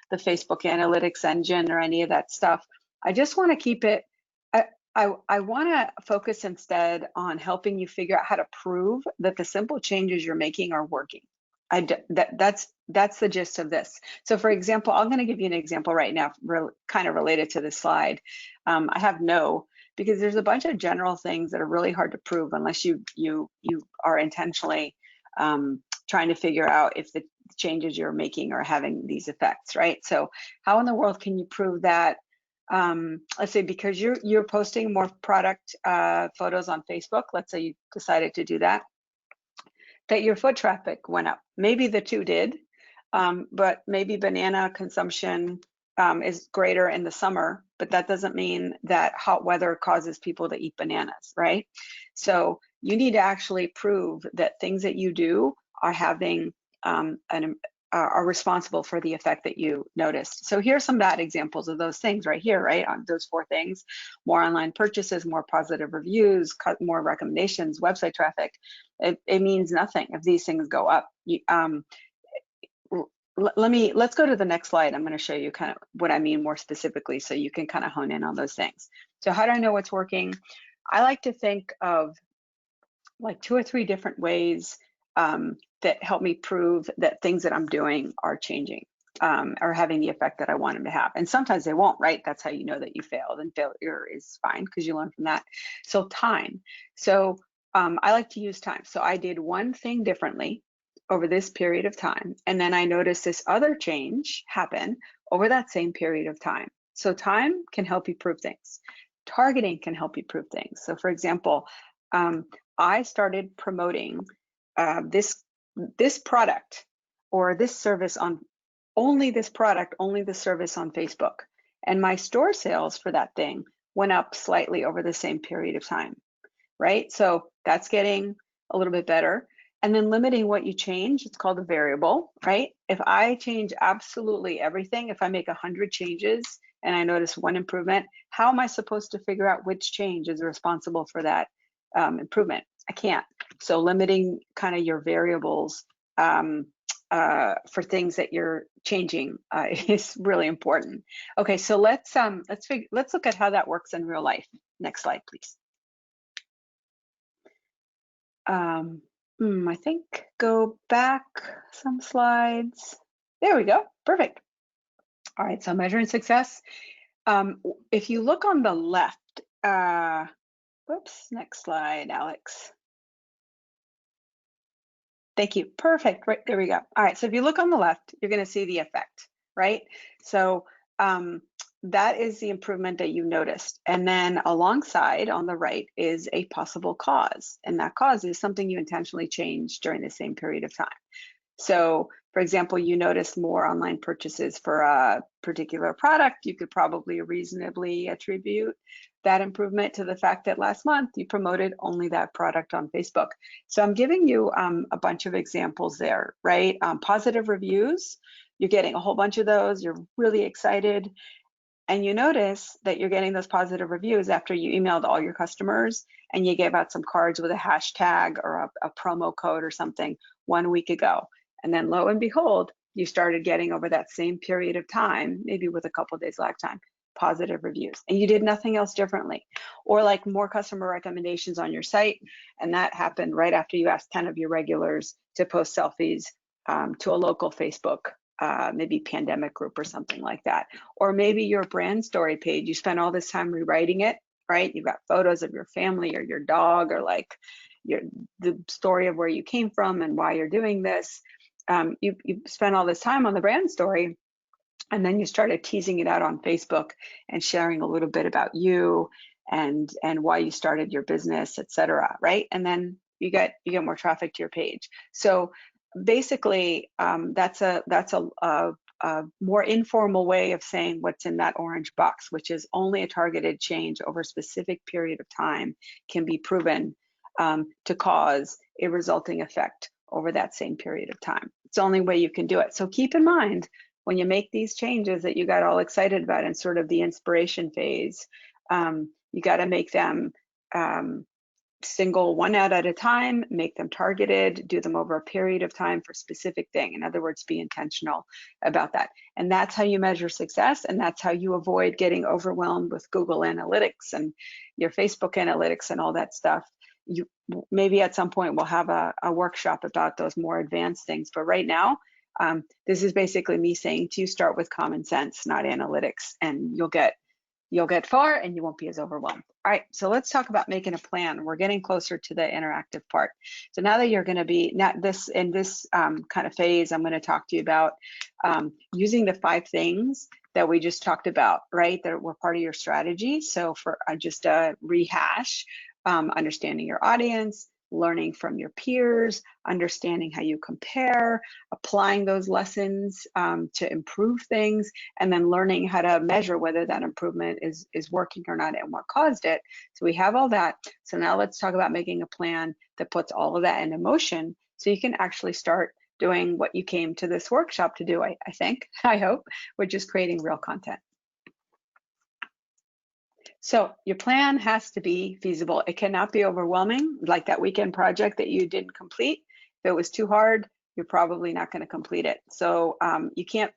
the Facebook analytics engine or any of that stuff. I just want to keep it. I want to focus instead on helping you figure out how to prove that the simple changes you're making are working. That's the gist of this. So for example, I'm going to give you an example right now, kind of related to this slide. I have no, because there's a bunch of general things that are really hard to prove unless you are intentionally trying to figure out if the changes you're making are having these effects, right? So how in the world can you prove that? Let's say because you're posting more product photos on Facebook, let's say you decided to do that your foot traffic went up. Maybe the two did, but maybe banana consumption is greater in the summer, but that doesn't mean that hot weather causes people to eat bananas, right? So you need to actually prove that things that you do are having are responsible for the effect that you noticed. So here's some bad examples of those things right here, right? On those 4 things: more online purchases, more positive reviews, more recommendations, website traffic. It means nothing if these things go up. Let's go to the next slide. I'm going to show you kind of what I mean more specifically so you can kind of hone in on those things. So how do I know what's working? I like to think of like 2 or 3 different ways that help me prove that things that I'm doing are changing, are having the effect that I want them to have. And sometimes they won't, right? That's how you know that you failed, and failure is fine because you learn from that. So time. So I like to use time. So I did one thing differently over this period of time, and then I noticed this other change happen over that same period of time. So time can help you prove things. Targeting can help you prove things. So for example, I started promoting this product or this service on only this product, only the service on Facebook. And my store sales for that thing went up slightly over the same period of time, right? So that's getting a little bit better. And then limiting what you change, it's called a variable, right? If I change absolutely everything, if I make 100 changes and I notice one improvement, how am I supposed to figure out which change is responsible for that improvement? I can't. So limiting kind of your variables for things that you're changing is really important. Okay, so let's look at how that works in real life. Next slide, please. I think go back some slides. There we go. Perfect. All right, so measuring success. If you look on the left, whoops, next slide, Alex. Thank you. Perfect. Right, there we go. All right, so if you look on the left, you're going to see the effect, right? So that is the improvement that you noticed. And then alongside on the right is a possible cause. And that cause is something you intentionally changed during the same period of time. So for example, you noticed more online purchases for a particular product. You could probably reasonably attribute that improvement to the fact that last month you promoted only that product on Facebook. So I'm giving you a bunch of examples there, right? Positive reviews, you're getting a whole bunch of those. You're really excited. And you notice that you're getting those positive reviews after you emailed all your customers and you gave out some cards with a hashtag or a promo code or something 1 week ago. And then lo and behold, you started getting over that same period of time, maybe with a couple of days lag time, positive reviews. And you did nothing else differently. Or like more customer recommendations on your site. And that happened right after you asked 10 of your regulars to post selfies to a local Facebook maybe pandemic group or something like that. Or maybe your brand story page, you spent all this time rewriting it, right? You've got photos of your family or your dog or like the story of where you came from and why you're doing this. You spent all this time on the brand story, and then you started teasing it out on Facebook and sharing a little bit about you and why you started your business, etc. Right? And then you get more traffic to your page. So basically, that's a more informal way of saying what's in that orange box, which is only a targeted change over a specific period of time can be proven to cause a resulting effect over that same period of time. It's the only way you can do it. So keep in mind when you make these changes that you got all excited about in sort of the inspiration phase, you got to make them single one out at a time, make them targeted, do them over a period of time for a specific thing. In other words, be intentional about that. And that's how you measure success. And that's how you avoid getting overwhelmed with Google Analytics and your Facebook Analytics and all that stuff. You maybe at some point we'll have a workshop about those more advanced things. But right now, this is basically me saying to you, start with common sense, not analytics, and you'll get far and you won't be as overwhelmed. All right, so let's talk about making a plan. We're getting closer to the interactive part. So now that you're going to be in this kind of phase, I'm going to talk to you about using the 5 things that we just talked about, right? That were part of your strategy. So for just a rehash, understanding your audience, learning from your peers, understanding how you compare, applying those lessons to improve things, and then learning how to measure whether that improvement is working or not and what caused it. So we have all that. So now let's talk about making a plan that puts all of that into motion so you can actually start doing what you came to this workshop to do, I hope, which is creating real content. So your plan has to be feasible. It cannot be overwhelming, like that weekend project that you didn't complete. If it was too hard, you're probably not going to complete it. So you can't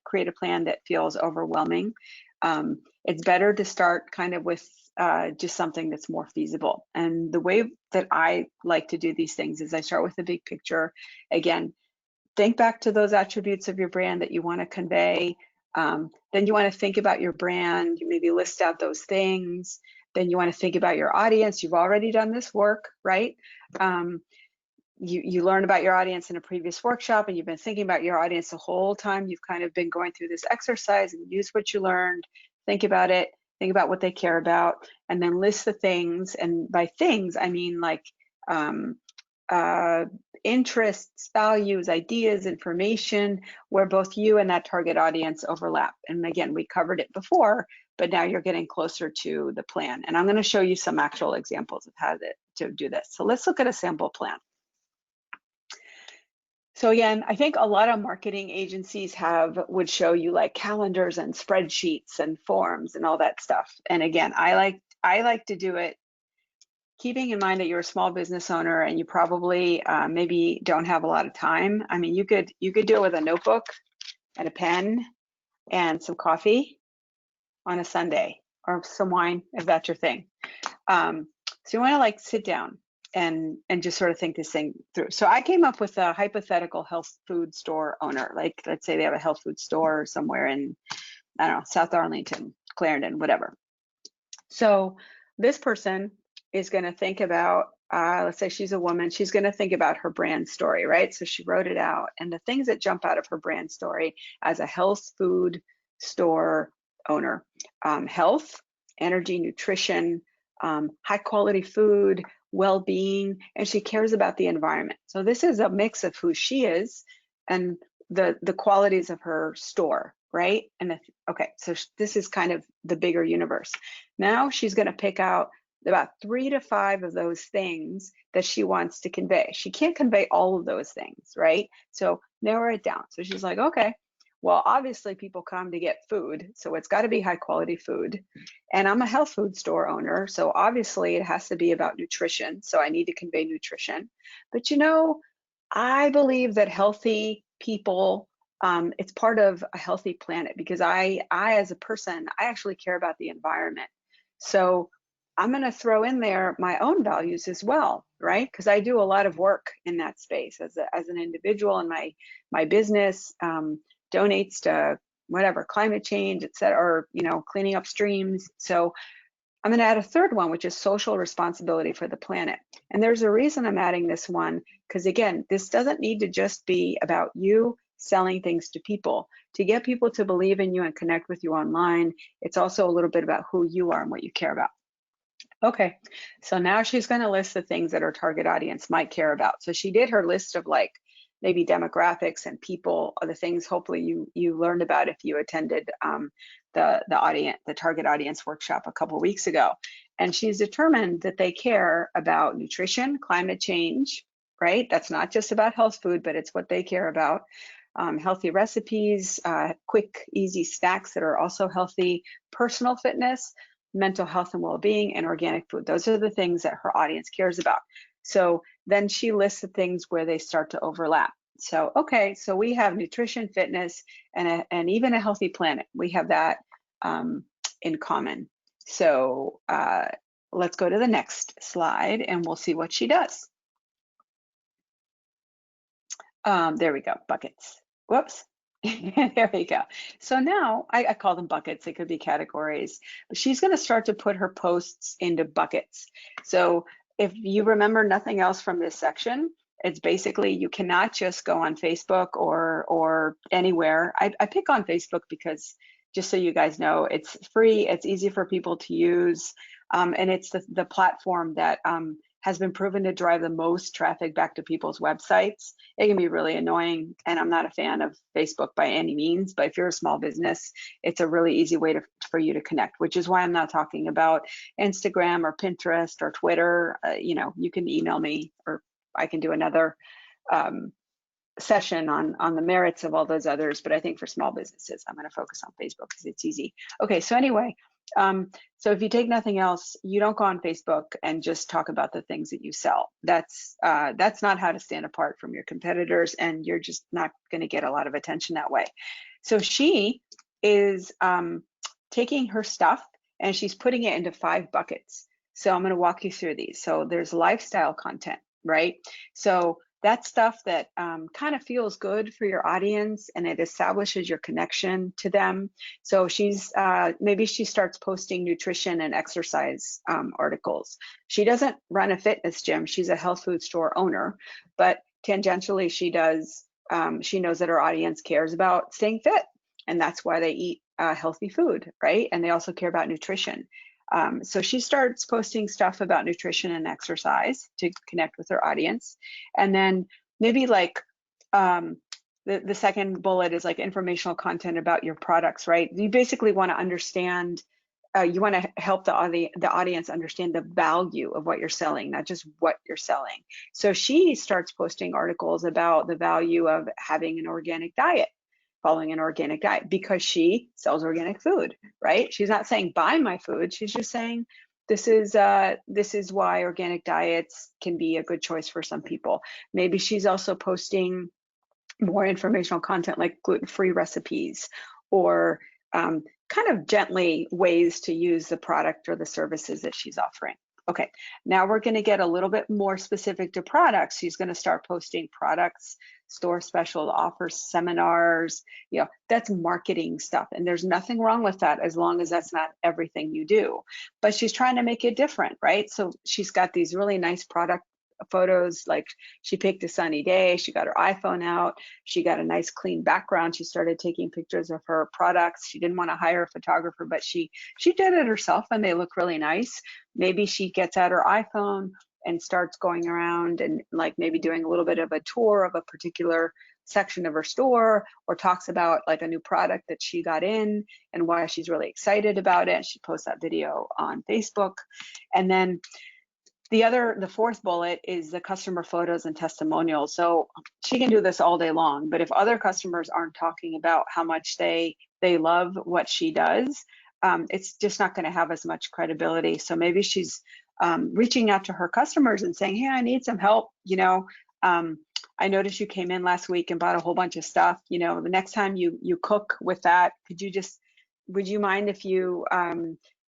create a plan that feels overwhelming. It's better to start kind of with just something that's more feasible. And the way that I like to do these things is I start with the big picture. Again, think back to those attributes of your brand that you want to convey. Then you want to think about your brand. You maybe list out those things. Then you want to think about your audience. You've already done this work, right? You learned about your audience in a previous workshop, and you've been thinking about your audience the whole time you've kind of been going through this exercise, and use what you learned, think about it, think about what they care about, and then list the things. And by things, I mean like interests, values, ideas, information, where both you and that target audience overlap. And again, we covered it before, but now you're getting closer to the plan. And I'm going to show you some actual examples of how to do this. So let's look at a sample plan. So again, I think a lot of marketing agencies would show you like calendars and spreadsheets and forms and all that stuff. And again, I like to do it keeping in mind that you're a small business owner and you probably maybe don't have a lot of time. I mean, you could do it with a notebook and a pen and some coffee on a Sunday, or some wine if that's your thing. So you want to like sit down and just sort of think this thing through. So I came up with a hypothetical health food store owner. Like, let's say they have a health food store somewhere in, I don't know, South Arlington, Clarendon, whatever. So this person is going to think about, let's say she's a woman, she's going to think about her brand story, right? So she wrote it out, and the things that jump out of her brand story as a health food store owner: health, energy, nutrition, high quality food, well-being, and she cares about the environment. So this is a mix of who she is and the qualities of her store, right? And okay, so this is kind of the bigger universe. Now she's going to pick out about 3 to 5 of those things that she wants to convey. She can't convey all of those things, right? So narrow it down. So she's like, okay, well, obviously people come to get food, so it's got to be high quality food. And I'm a health food store owner, so obviously it has to be about nutrition. So I need to convey nutrition. But you know, I believe that healthy people, it's part of a healthy planet, because I as a person, I actually care about the environment. So I'm going to throw in there my own values as well, right? Because I do a lot of work in that space as an individual, and my business donates to whatever, climate change, et cetera, or cleaning up streams. So I'm going to add a third one, which is social responsibility for the planet. And there's a reason I'm adding this one, because again, this doesn't need to just be about you selling things to people. To get people to believe in you and connect with you online, it's also a little bit about who you are and what you care about. Okay, so now she's going to list the things that her target audience might care about. So she did her list of like maybe demographics and people, or the things hopefully you learned about if you attended the target audience workshop a couple weeks ago. And she's determined that they care about nutrition, climate change, right? That's not just about health food, but it's what they care about. Healthy recipes, quick, easy snacks that are also healthy, personal fitness, mental health and well-being, and organic food. Those are the things that her audience cares about. So then she lists the things where they start to overlap. So, okay, so we have nutrition, fitness, and even a healthy planet. We have that in common. So let's go to the next slide and we'll see what she does. There we go, buckets. Whoops. There we go. So now I call them buckets. They could be categories, but she's going to start to put her posts into buckets. So if you remember nothing else from this section, it's basically you cannot just go on Facebook or anywhere. I pick on Facebook because, just so you guys know, it's free, it's easy for people to use, and it's the platform that has been proven to drive the most traffic back to people's websites. It can be really annoying, and I'm not a fan of Facebook by any means, but if you're a small business, it's a really easy way for you to connect, which is why I'm not talking about Instagram or Pinterest or Twitter. You can email me, or I can do another session on the merits of all those others, but I think for small businesses, I'm going to focus on Facebook because it's easy. Okay, so anyway, so if you take nothing else, you don't go on Facebook and just talk about the things that you sell. That's not how to stand apart from your competitors, and you're just not going to get a lot of attention that way. So she is taking her stuff and she's putting it into 5 buckets. So I'm going to walk you through these. So there's lifestyle content, right? So That's stuff that kind of feels good for your audience, and it establishes your connection to them. So she's maybe she starts posting nutrition and exercise articles. She doesn't run a fitness gym. She's a health food store owner, but tangentially she does. She knows that her audience cares about staying fit, and that's why they eat healthy food, right? And they also care about nutrition. So she starts posting stuff about nutrition and exercise to connect with her audience. And then maybe like the second bullet is like informational content about your products, right? You basically want to understand, you want to help the audience understand the value of what you're selling, not just what you're selling. So she starts posting articles about the value of having an organic diet, following an organic diet, because she sells organic food, right? She's not saying buy my food. She's just saying this is why organic diets can be a good choice for some people. Maybe she's also posting more informational content like gluten-free recipes, or kind of gently ways to use the product or the services that she's offering. Okay, now we're going to get a little bit more specific to products. She's going to start posting products, store special offers, seminars. You know, that's marketing stuff, and there's nothing wrong with that as long as that's not everything you do. But she's trying to make it different, right? So she's got these really nice product photos, like she picked a sunny day, she got her iPhone out, she got a nice clean background, she started taking pictures of her products. She didn't want to hire a photographer, but she did it herself, and they look really nice. Maybe she gets out her iPhone and starts going around and like maybe doing a little bit of a tour of a particular section of her store, or talks about like a new product that she got in and why she's really excited about it. She posts that video on Facebook. And then the fourth bullet is the customer photos and testimonials. So she can do this all day long, but if other customers aren't talking about how much they love what she does, it's just not going to have as much credibility. So maybe she's reaching out to her customers and saying, hey, I need some help. You know, I noticed you came in last week and bought a whole bunch of stuff. You know, the next time you cook with that, would you mind if you,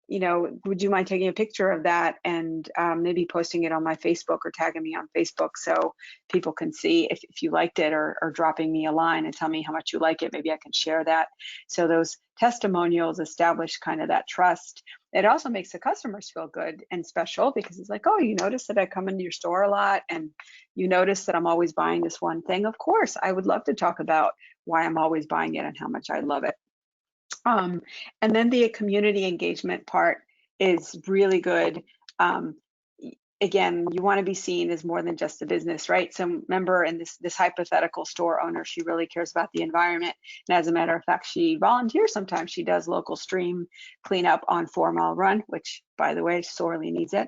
you know, would you mind taking a picture of that and maybe posting it on my Facebook or tagging me on Facebook so people can see if you liked it, or dropping me a line and tell me how much you like it. Maybe I can share that. So those testimonials establish kind of that trust. It also makes the customers feel good and special, because it's like, oh, you notice that I come into your store a lot, and you notice that I'm always buying this one thing. Of course, I would love to talk about why I'm always buying it and how much I love it. And then the community engagement part is really good. Again, you want to be seen as more than just a business, right? So remember, in this hypothetical store owner, she really cares about the environment. And as a matter of fact, she volunteers sometimes. She does local stream cleanup on 4 Mile Run, which, by the way, sorely needs it.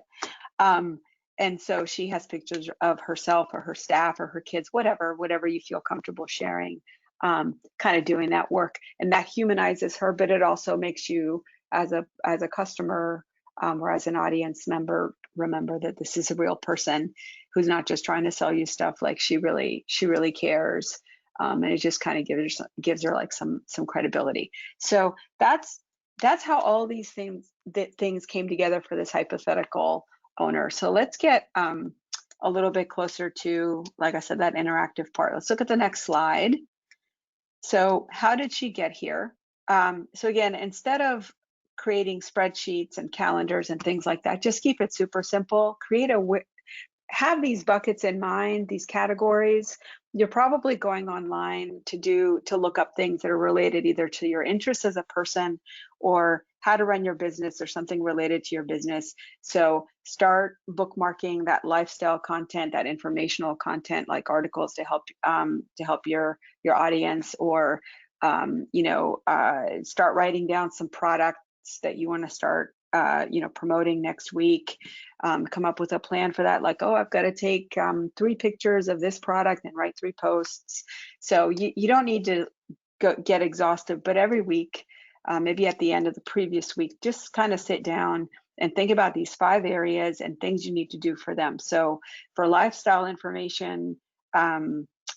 And so she has pictures of herself or her staff or her kids, whatever you feel comfortable sharing, kind of doing that work. And that humanizes her, but it also makes you as a customer or as an audience member remember that this is a real person who's not just trying to sell you stuff. Like she really cares, and it just kind of gives her like some credibility. So that's how all these things came together for this hypothetical owner. So let's get a little bit closer to, like I said, that interactive part. Let's look at the next slide. So how did she get here? So again, instead of creating spreadsheets and calendars and things like that, just keep it super simple. Have these buckets in mind, these categories. You're probably going online to look up things that are related either to your interests as a person or how to run your business or something related to your business. So start bookmarking that lifestyle content, that informational content, like articles to help your audience, or start writing down some products that you want to start promoting next week. Come up with a plan for that, like, oh, I've got to take 3 pictures of this product and write 3 posts. So you don't need to get exhaustive, but every week, maybe at the end of the previous week, just kind of sit down and think about these 5 areas and things you need to do for them. So for lifestyle information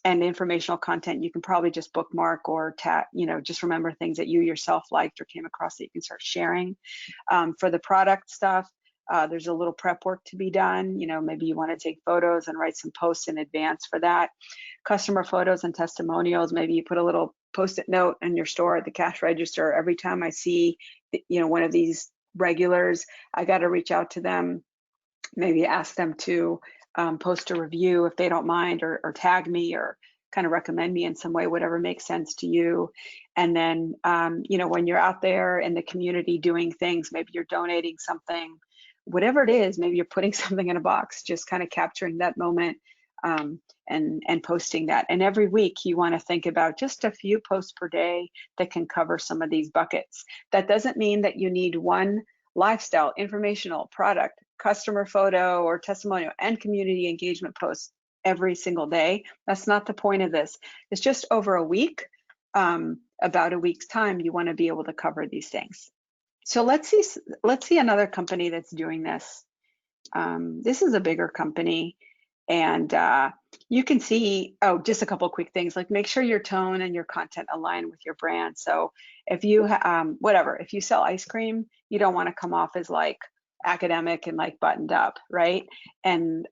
and informational content, you can probably just bookmark or just remember things that you yourself liked or came across that you can start sharing. For the product stuff, There's a little prep work to be done. Maybe you want to take photos and write some posts in advance for that. Customer photos and testimonials, maybe you put a little post-it note in your store at the cash register. Every time I see, one of these regulars, I got to reach out to them, maybe ask them to post a review if they don't mind, or tag me, or kind of recommend me in some way, whatever makes sense to you. And then, when you're out there in the community doing things, maybe you're donating something, whatever it is, maybe you're putting something in a box, just kind of capturing that moment and posting that. And every week you want to think about just a few posts per day that can cover some of these buckets. That doesn't mean that you need one lifestyle, informational, product, customer photo, or testimonial and community engagement posts every single day. That's not the point of this. It's just over a week, about a week's time, you want to be able to cover these things. So let's see another company that's doing this. This is a bigger company, and you can see, just a couple quick things, like make sure your tone and your content align with your brand. So if you if you sell ice cream, you don't want to come off as like academic and like buttoned up, right? And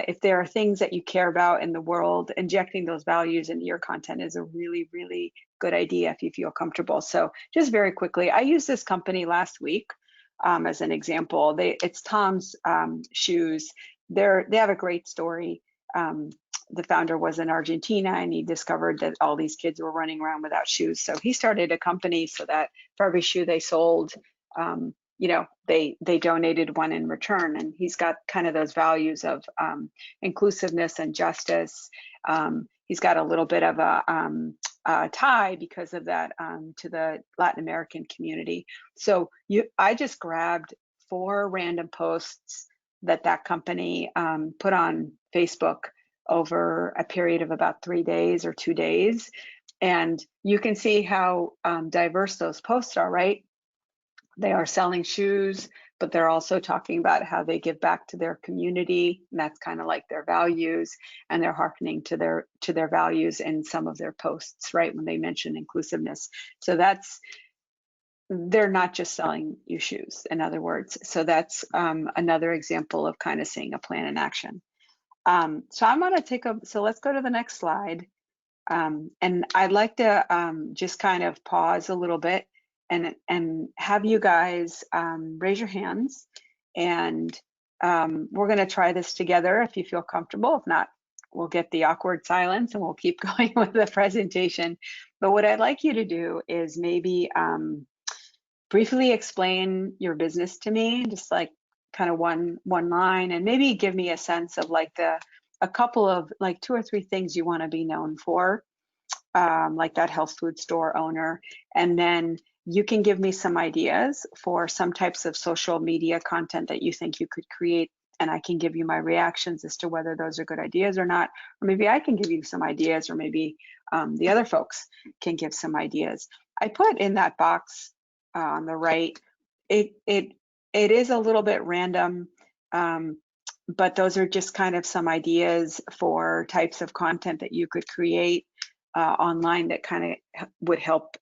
if there are things that you care about in the world, injecting those values into your content is a really, really good idea if you feel comfortable. So just very quickly, I used this company last week as an example. It's Tom's Shoes. They have a great story. The founder was in Argentina, and he discovered that all these kids were running around without shoes. So he started a company so that for every shoe they sold, they donated one in return. And he's got kind of those values of inclusiveness and justice. He's got a little bit of a tie because of that to the Latin American community. So I just grabbed 4 random posts that company put on Facebook over a period of about 3 days or 2 days. And you can see how diverse those posts are, right? They are selling shoes, but they're also talking about how they give back to their community, and that's kind of like their values, and they're hearkening to their values in some of their posts, right, when they mention inclusiveness. So they're not just selling you shoes, in other words. So that's another example of kind of seeing a plan in action. So I'm going to so let's go to the next slide. And I'd like to just kind of pause a little bit and have you guys raise your hands, and we're going to try this together if you feel comfortable. If not, we'll get the awkward silence and we'll keep going with the presentation. But what I'd like you to do is maybe briefly explain your business to me, just like kind of one line, and maybe give me a sense of like a couple of like 2 or 3 things you want to be known for, like that health food store owner. And then you can give me some ideas for some types of social media content that you think you could create, and I can give you my reactions as to whether those are good ideas or not. Or maybe I can give you some ideas, or maybe the other folks can give some ideas. I put in that box on the right, it is a little bit random, but those are just kind of some ideas for types of content that you could create online that kind of would help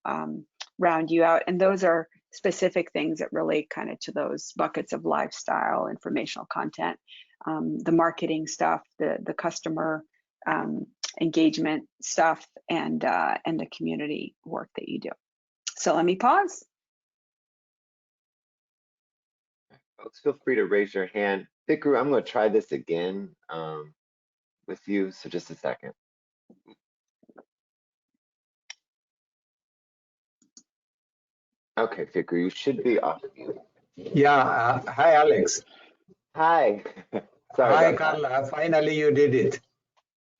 round you out. And those are specific things that relate kind of to those buckets of lifestyle, informational content, the marketing stuff, the customer engagement stuff, and the community work that you do. So let me pause. Folks, feel free to raise your hand. Fikru, I'm going to try this again with you, so just a second. Okay, Fikru, you should be off mute. Yeah, hi Alex. Hi. Sorry. Hi Carla, finally you did it.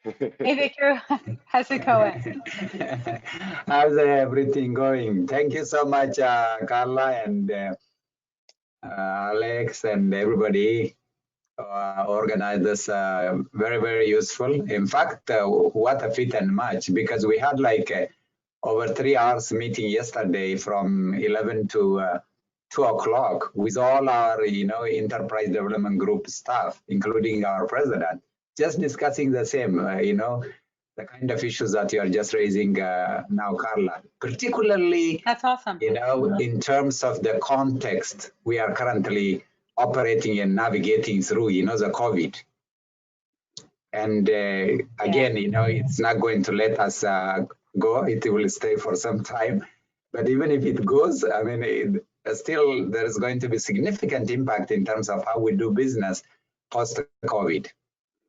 Hey Vikru, how's it going? How's everything going? Thank you so much, Carla and Alex and everybody. Organized this very, very useful. In fact, what a fit and match, because we had like over 3 hours meeting yesterday from 11 to 2 o'clock with all our, enterprise development group staff, including our president, just discussing the same, the kind of issues that you are just raising now, Carla, particularly, That's awesome. in terms of the context we are currently operating and navigating through, the COVID. And again, it's not going to let us go. It will stay for some time. But even if it goes, I mean, still there is going to be significant impact in terms of how we do business post-COVID.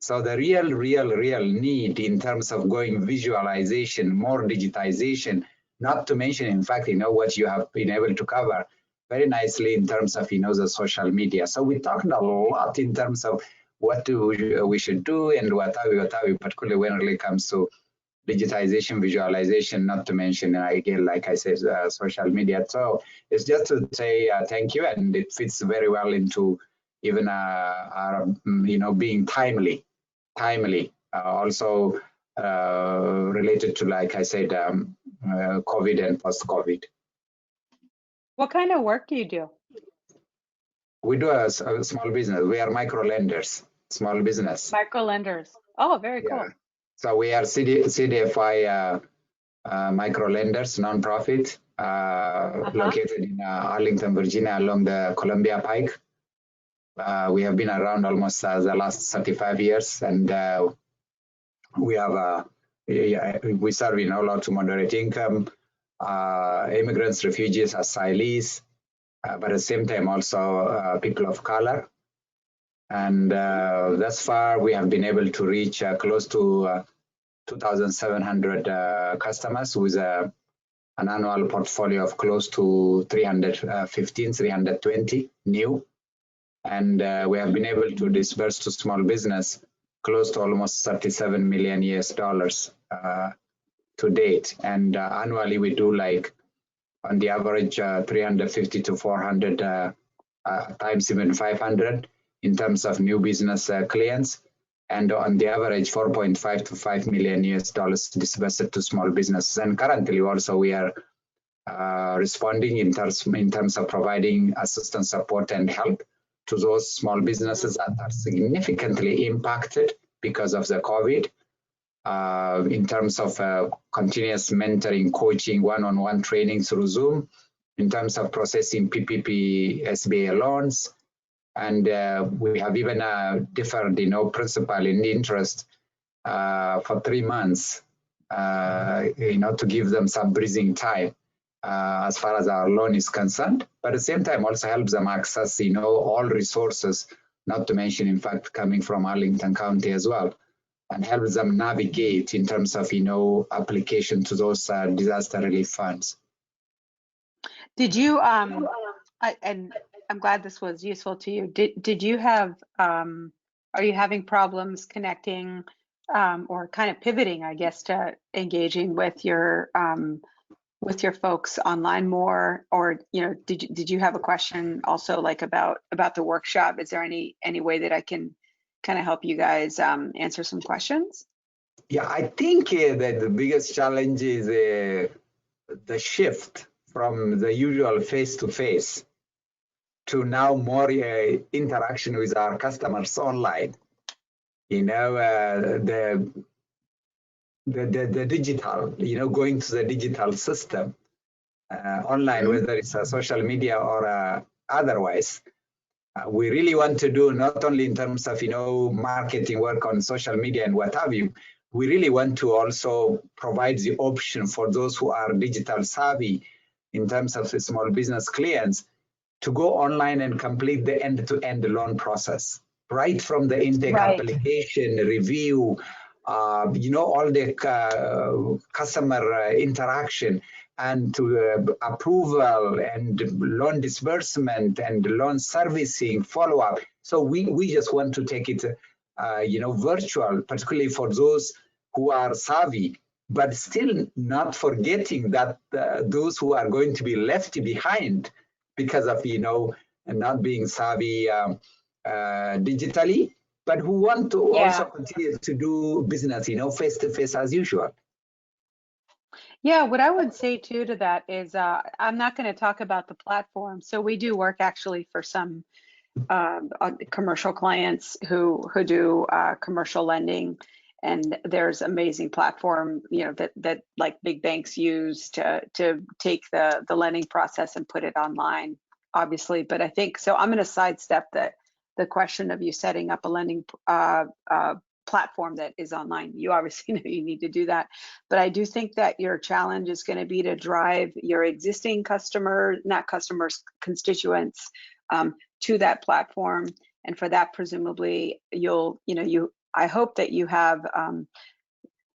So the real need in terms of going visualization, more digitization, not to mention, in fact, what you have been able to cover very nicely in terms of, the social media. So we talked a lot in terms of what we should do and what are we, particularly when it really comes to digitization, visualization, not to mention, again, like I said, social media. So it's just to say thank you, and it fits very well into even our, being timely, also related to, like I said, COVID and post-COVID. What kind of work do you do? We do a small business. We are micro lenders, small business. Micro lenders. Oh, very cool. Yeah. So we are CDFI micro lenders, nonprofit, located in Arlington, Virginia, along the Columbia Pike. We have been around almost the last 35 years, and we have we serve low to moderate income, immigrants, refugees, asylees, but at the same time also people of color. And thus far, we have been able to reach close to 2,700 customers with an annual portfolio of close to 315, 320 new. And we have been able to disburse to small business close to almost $37 million to date. And annually, we do on the average 350 to 400 times even 500 in terms of new business clients, and on the average 4.5 to $5 million disbursed to small businesses. And currently also we are responding in terms of providing assistance, support, and help to those small businesses that are significantly impacted because of the COVID, in terms of continuous mentoring, coaching, one-on-one training through Zoom, in terms of processing PPP SBA loans. And we have even deferred, principal and interest for 3 months, to give them some breathing time as far as our loan is concerned. But at the same time, also helps them access, all resources, not to mention, in fact, coming from Arlington County as well, and helps them navigate in terms of, application to those disaster relief funds. Did you, and I'm glad this was useful to you. Did you have, are you having problems connecting or kind of pivoting, I guess, to engaging with your folks online more? Or, did you have a question also about the workshop? Is there any way that I can kind of help you guys answer some questions? Yeah, I think that the biggest challenge is the shift from the usual face-to-face to now more interaction with our customers online. The digital, going to the digital system online, whether it's social media or otherwise. We really want to do not only in terms of, marketing work on social media and what have you, we really want to also provide the option for those who are digital savvy in terms of the small business clients to go online and complete the end-to-end loan process, right from the intake application, review, all the customer interaction, and to approval and loan disbursement and loan servicing follow-up. So we just want to take it, virtual, particularly for those who are savvy, but still not forgetting that those who are going to be left behind because of, not being savvy digitally, but who want to also continue to do business, face-to-face as usual. Yeah, what I would say too to that is I'm not going to talk about the platform. So we do work actually for some commercial clients who do commercial lending, and there's amazing platform that like big banks use to take the lending process and put it online. obviously, but I think, so I'm going to sidestep the question of you setting up a lending platform that is online. You obviously know you need to do that, but I do think that your challenge is going to be to drive your existing constituents to that platform. And for that, presumably I hope that you have,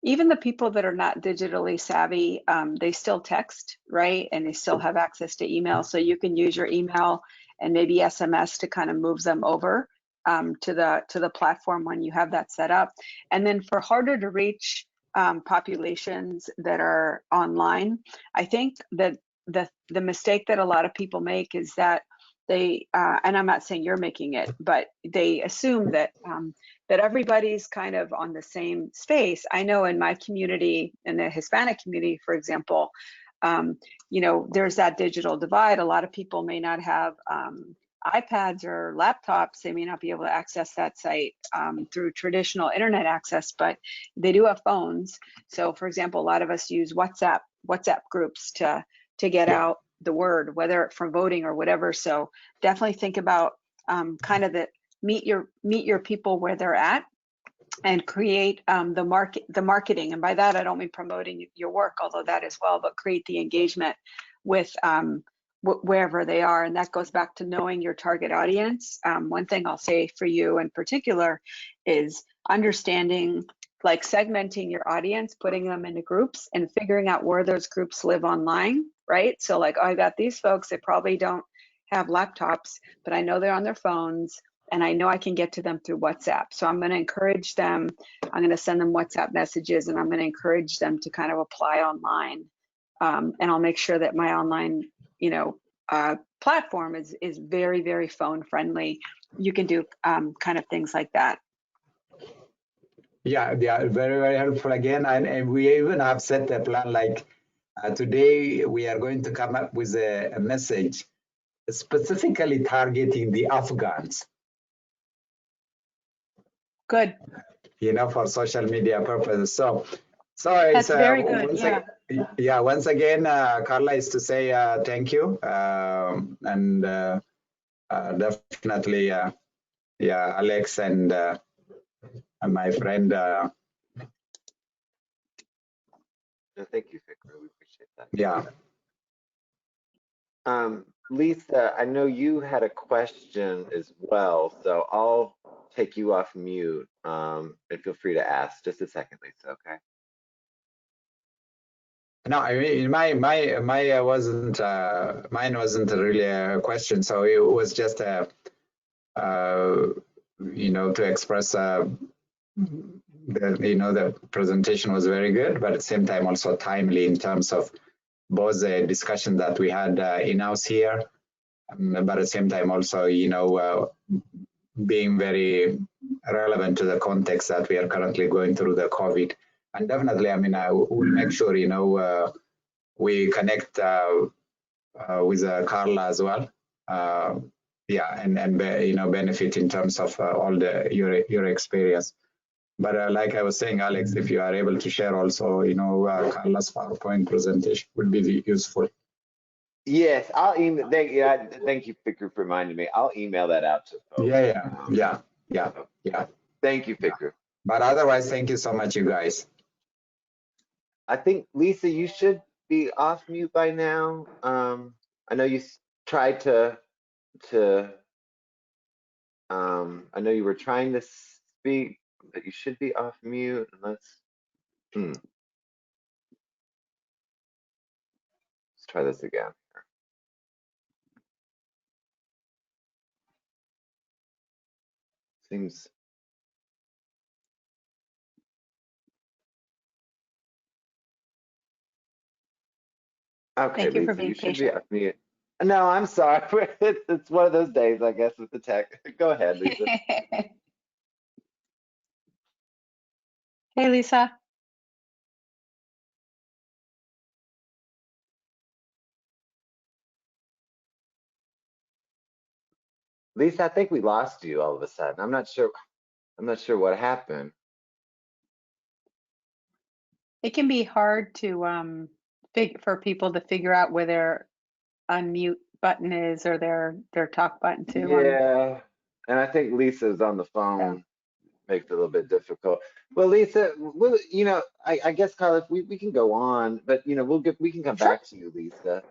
even the people that are not digitally savvy, they still text, right? And they still have access to email. So you can use your email and maybe SMS to kind of move them over to the platform when you have that set up. And then for harder to reach populations that are online, I think that the mistake that a lot of people make is that they, and I'm not saying you're making it, but they assume that that everybody's kind of on the same space. I know in my community, in the Hispanic community, for example, there's that digital divide. A lot of people may not have iPads or laptops. They may not be able to access that site through traditional internet access, but they do have phones. So for example, a lot of us use WhatsApp groups to get out the word, whether from voting or whatever. So definitely think about kind of meet your people where they're at and create the marketing. And by that, I don't mean promoting your work, although that as well, but create the engagement with wherever they are. And that goes back to knowing your target audience. One thing I'll say for you in particular is understanding, like segmenting your audience, putting them into groups and figuring out where those groups live online, right? So like, I got these folks that probably don't have laptops, but I know they're on their phones and I know I can get to them through WhatsApp. So I'm going to encourage them. I'm going to send them WhatsApp messages and I'm going to encourage them to kind of apply online. And I'll make sure that my online, platform is very, very phone friendly. You can do kind of things like that. Yeah, they are very, very helpful again. And we even have set a plan like today we are going to come up with a message specifically targeting the Afghans. Good. For social media purposes. So That's it's very good. Once again, Carla, is to say thank you, and definitely, Alex and my friend. Thank you, Fikru. We appreciate that. Yeah. Lisa, I know you had a question as well, so I'll take you off mute and feel free to ask. Just a second, Lisa, okay? No, I mean mine wasn't really a question, so it was just to express the presentation was very good, but at the same time also timely in terms of both the discussion that we had in-house here, but at the same time also being very relevant to the context that we are currently going through the COVID. And definitely, I mean, I will make sure we connect with Carla as well. And benefit in terms of all your experience. But like I was saying, Alex, if you are able to share also, Carla's PowerPoint presentation would be useful. Yes, I'll email. Thank you, Fikru, for reminding me. I'll email that out to folks. Yeah. Thank you, Fikru. Yeah. But otherwise, thank you so much, you guys. I think, Lisa, you should be off mute by now. I know you tried to I know you were trying to speak, but you should be off mute unless. Let's try this again. Seems. Okay, Thank you Lisa, for being you should be patient. off mute. No, I'm sorry. It's one of those days, I guess, with the tech. Go ahead, Lisa. Hey, Lisa. Lisa, I think we lost you all of a sudden. I'm not sure what happened. It can be hard to for people to figure out where their unmute button is, or their talk button too. Yeah, and I think Lisa's on the phone. Makes it a little bit difficult. Well, Lisa, I guess Carla, if we can go on, but we can come Sure. back to you, Lisa.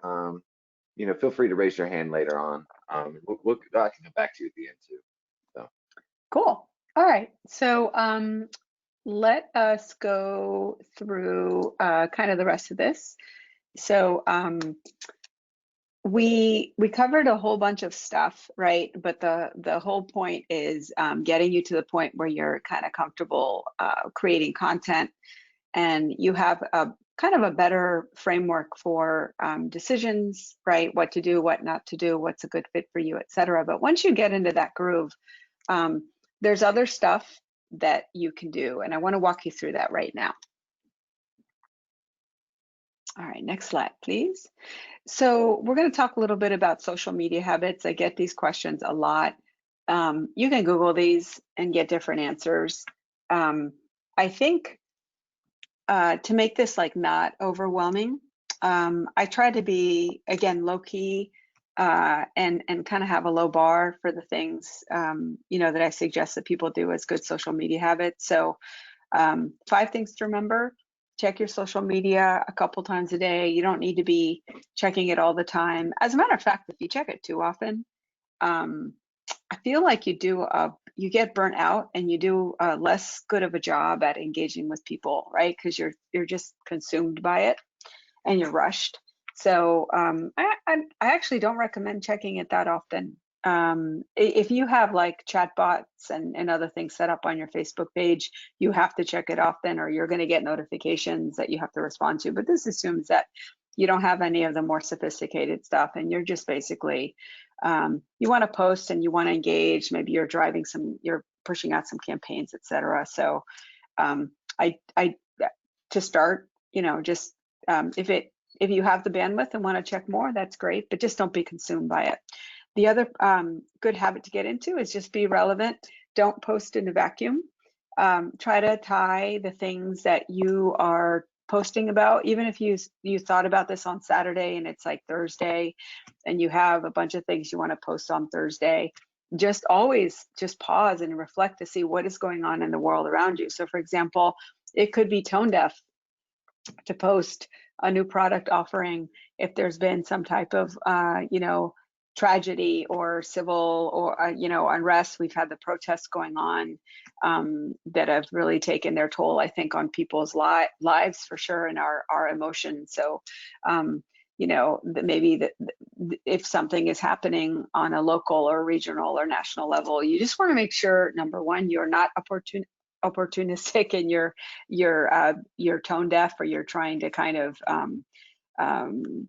Feel free to raise your hand later on. I can come back to you at the end too. So Cool. All right. So let us go through kind of the rest of this. So we covered a whole bunch of stuff, right? But the whole point is getting you to the point where you're kind of comfortable creating content, and you have a kind of a better framework for decisions, right? What to do, what not to do, what's a good fit for you, et cetera. But once you get into that groove, there's other stuff that you can do, and I want to walk you through that right now. All right, next slide, please. So we're going to talk a little bit about social media habits. I get these questions a lot. You can Google these and get different answers. I think to make this like not overwhelming, I try to be, again, low key and kind of have a low bar for the things that I suggest that people do as good social media habits. So 5 things to remember. Check your social media a couple times a day. You don't need to be checking it all the time. As a matter of fact, if you check it too often, I feel like you get burnt out and you do less good of a job at engaging with people, right? Because you're just consumed by it and you're rushed. So I actually don't recommend checking it that often. If you have like chatbots and other things set up on your Facebook page, you have to check it often, or you're going to get notifications that you have to respond to. But this assumes that you don't have any of the more sophisticated stuff, and you're just basically you want to post and you want to engage. Maybe you're pushing out some campaigns, etc. So I to start, just if you have the bandwidth and want to check more, that's great, but just don't be consumed by it. The other good habit to get into is just be relevant. Don't post in a vacuum. Try to tie the things that you are posting about, even if you thought about this on Saturday and it's like Thursday and you have a bunch of things you want to post on Thursday, just always just pause and reflect to see what is going on in the world around you. So for example, it could be tone deaf to post a new product offering if there's been some type of tragedy or civil or unrest. We've had the protests going on that have really taken their toll, I think, on people's lives for sure, and our emotions. So maybe if something is happening on a local or regional or national level, you just want to make sure, number one, you're not opportunistic and you're tone deaf, or you're trying to kind of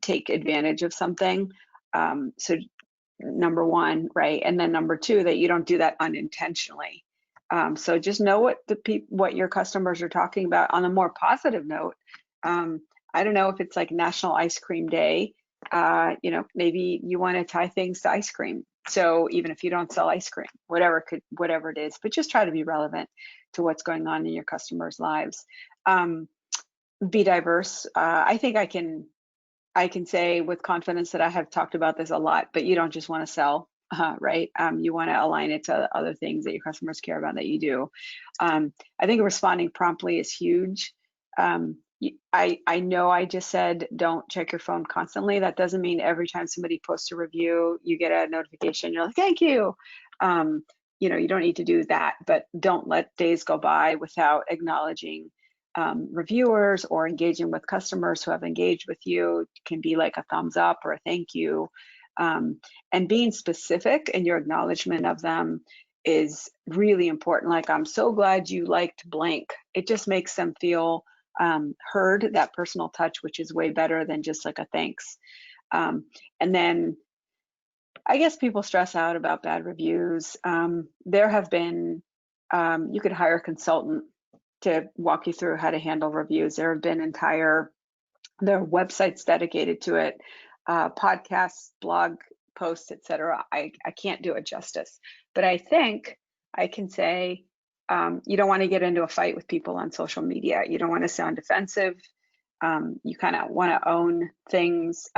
take advantage of something. So number one, right? And then number two, that you don't do that unintentionally. So just know what your customers are talking about. On a more positive note, I don't know if it's like National Ice Cream Day, maybe you want to tie things to ice cream. So even if you don't sell ice cream, whatever it is, but just try to be relevant to what's going on in your customers' lives. Be diverse. I think I can say with confidence that I have talked about this a lot, but you don't just want to sell, right? You want to align it to other things that your customers care about that you do. I think responding promptly is huge. I know I just said don't check your phone constantly. That doesn't mean every time somebody posts a review, you get a notification, you're like, thank you. You don't need to do that, but don't let days go by without acknowledging reviewers or engaging with customers who have engaged with you. It can be like a thumbs up or a thank you. And being specific in your acknowledgement of them is really important. Like, I'm so glad you liked blank. It just makes them feel heard, that personal touch, which is way better than just like a thanks. And then I guess people stress out about bad reviews. There have been, you could hire a consultant to walk you through how to handle reviews. There have been there are websites dedicated to it, podcasts, blog posts, etc. I can't do it justice, but I think I can say you don't want to get into a fight with people on social media. You don't want to sound defensive. You kind of want to own things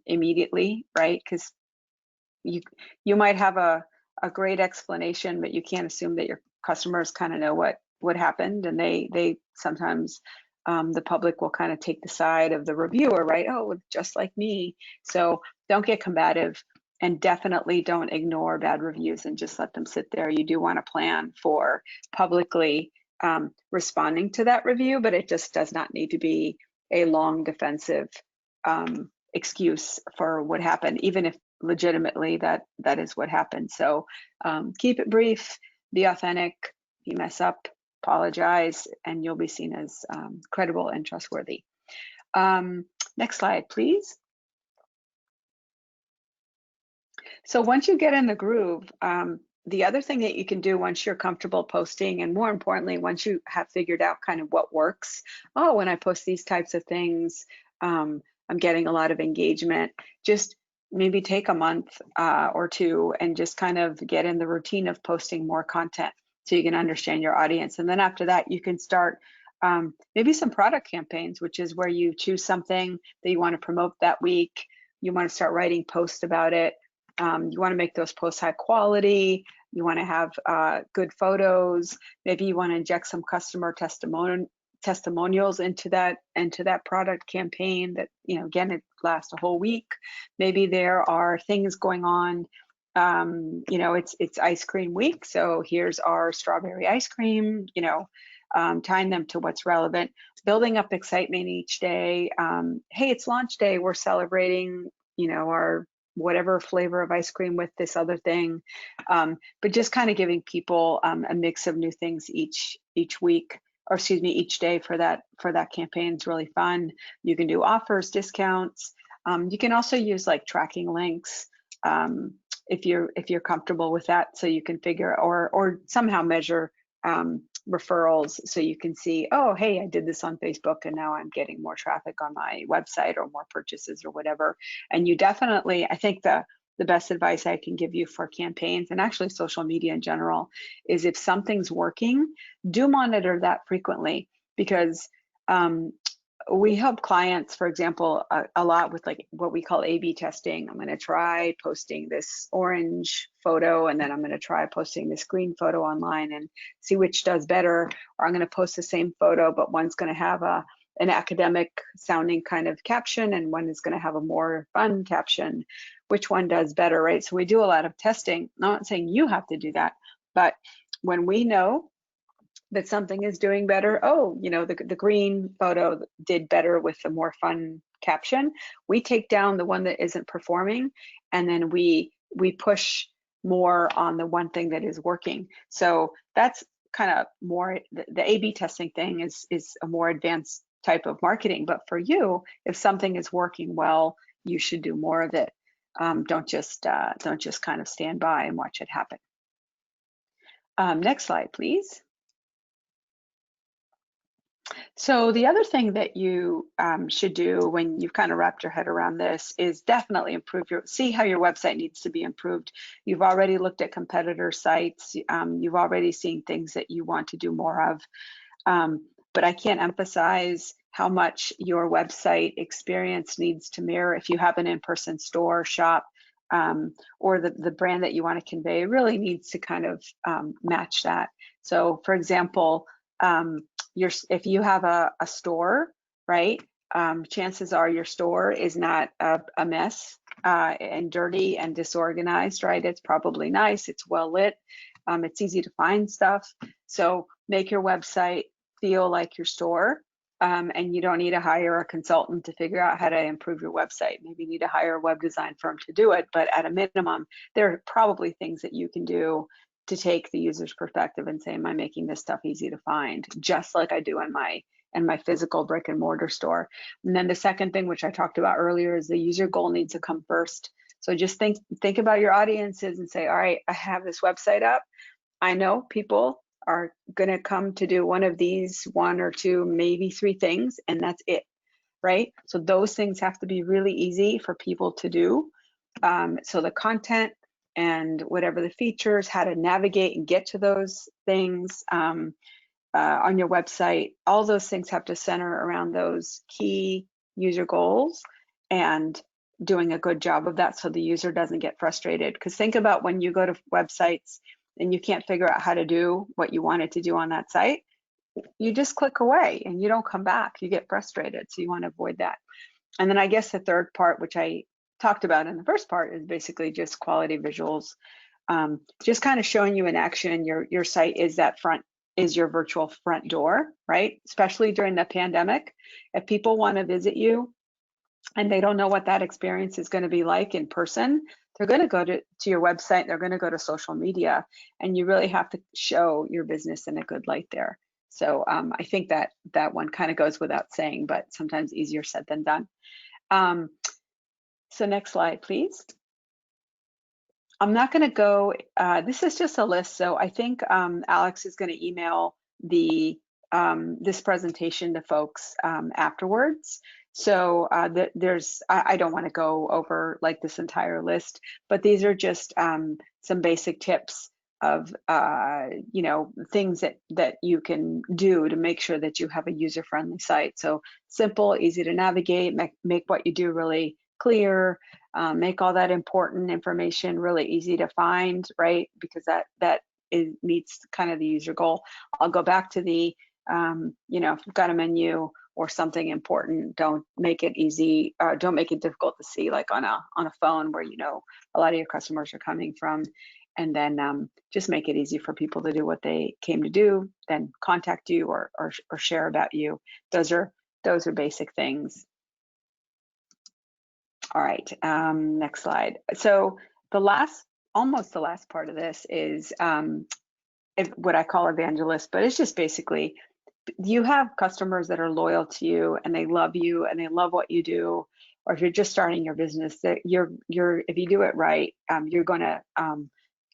immediately, right? Because you might have a great explanation, but you can't assume that your customers kind of know what happened, and they sometimes the public will kind of take the side of the reviewer, right? Oh, just like me. So don't get combative, and definitely don't ignore bad reviews and just let them sit there. You do want to plan for publicly responding to that review, but it just does not need to be a long defensive excuse for what happened, even if legitimately that is what happened. So keep it brief, be authentic. If you mess up, apologize, and you'll be seen as credible and trustworthy. Next slide, please. So once you get in the groove, the other thing that you can do once you're comfortable posting, and more importantly, once you have figured out kind of what works, oh, when I post these types of things, I'm getting a lot of engagement. Just maybe take a month or two and just kind of get in the routine of posting more content so you can understand your audience. And then after that, you can start maybe some product campaigns, which is where you choose something that you want to promote that week. You want to start writing posts about it. You want to make those posts high quality. You want to have good photos. Maybe you want to inject some customer testimonials into that product campaign that, again, it lasts a whole week. Maybe there are things going on. It's ice cream week, so here's our strawberry ice cream. Tying them to what's relevant, building up excitement each day. Hey, it's launch day. We're celebrating, our whatever flavor of ice cream with this other thing, but just kind of giving people a mix of new things each week, or excuse me, each day for that campaign is really fun. You can do offers, discounts. You can also use like tracking links if you're comfortable with that, so you can figure or somehow measure referrals, so you can see, oh, hey, I did this on Facebook and now I'm getting more traffic on my website or more purchases or whatever. And you definitely, I think the best advice I can give you for campaigns and actually social media in general is, if something's working, do monitor that frequently, because we help clients, for example, a lot with like what we call A/B testing. I'm going to try posting this orange photo, and then I'm going to try posting this green photo online and see which does better. Or I'm going to post the same photo, but one's going to have an academic sounding kind of caption, and one is going to have a more fun caption. Which one does better, right? So we do a lot of testing. I'm not saying you have to do that, but when we know that something is doing better, the green photo did better with the more fun caption, we take down the one that isn't performing, and then we push more on the one thing that is working. So that's kind of more, the A/B testing thing is a more advanced type of marketing. But for you, if something is working well, you should do more of it. Don't just kind of stand by and watch it happen. Next slide, please. So the other thing that you should do when you've kind of wrapped your head around this is definitely see how your website needs to be improved. You've already looked at competitor sites. You've already seen things that you want to do more of. But I can't emphasize how much your website experience needs to mirror. If you have an in-person store, shop, or the brand that you want to convey really needs to kind of match that. So for example, if you have a store, right, chances are your store is not a mess and dirty and disorganized, right? It's probably nice, it's well lit, it's easy to find stuff. So make your website feel like your store, and you don't need to hire a consultant to figure out how to improve your website. Maybe you need to hire a web design firm to do it, but at a minimum, there are probably things that you can do to take the user's perspective and say, am I making this stuff easy to find, just like I do in my physical brick and mortar store. And then the second thing, which I talked about earlier, is the user goal needs to come first. So just think about your audiences and say, all right, I have this website up. I know people are going to come to do one of these 1 or 2, maybe 3 things, and that's it, right? So those things have to be really easy for people to do. So the content and whatever the features, how to navigate and get to those things on your website, all those things have to center around those key user goals. And doing a good job of that so the user doesn't get frustrated. Because think about when you go to websites and you can't figure out how to do what you wanted to do on that site, you just click away and you don't come back. You get frustrated. So you want to avoid that. And then I guess the third part, which I talked about in the first part, is basically just quality visuals. Just kind of showing you in action, your site is your virtual front door, right? Especially during the pandemic. If people want to visit you and they don't know what that experience is going to be like in person, they're going to go to your website, they're going to go to social media, and you really have to show your business in a good light there. So I think that one kind of goes without saying, but sometimes easier said than done. So next slide, please. I'm not going to go, this is just a list. So I think Alex is going to email this presentation to folks afterwards. So I don't want to go over like this entire list, but these are just some basic tips of things that you can do to make sure that you have a user-friendly site. So simple, easy to navigate, make what you do really clear, make all that important information really easy to find, right? Because that meets kind of the user goal. I'll go back to the if you've got a menu or something important, don't make it easy, don't make it difficult to see, like on a phone where a lot of your customers are coming from. And then just make it easy for people to do what they came to do, then contact you or share about you. Those are basic things. All right, next slide. So almost the last part of this is what I call evangelist, but it's just basically, you have customers that are loyal to you and they love you and they love what you do. Or if you're just starting your business, that if you do it right, you're going to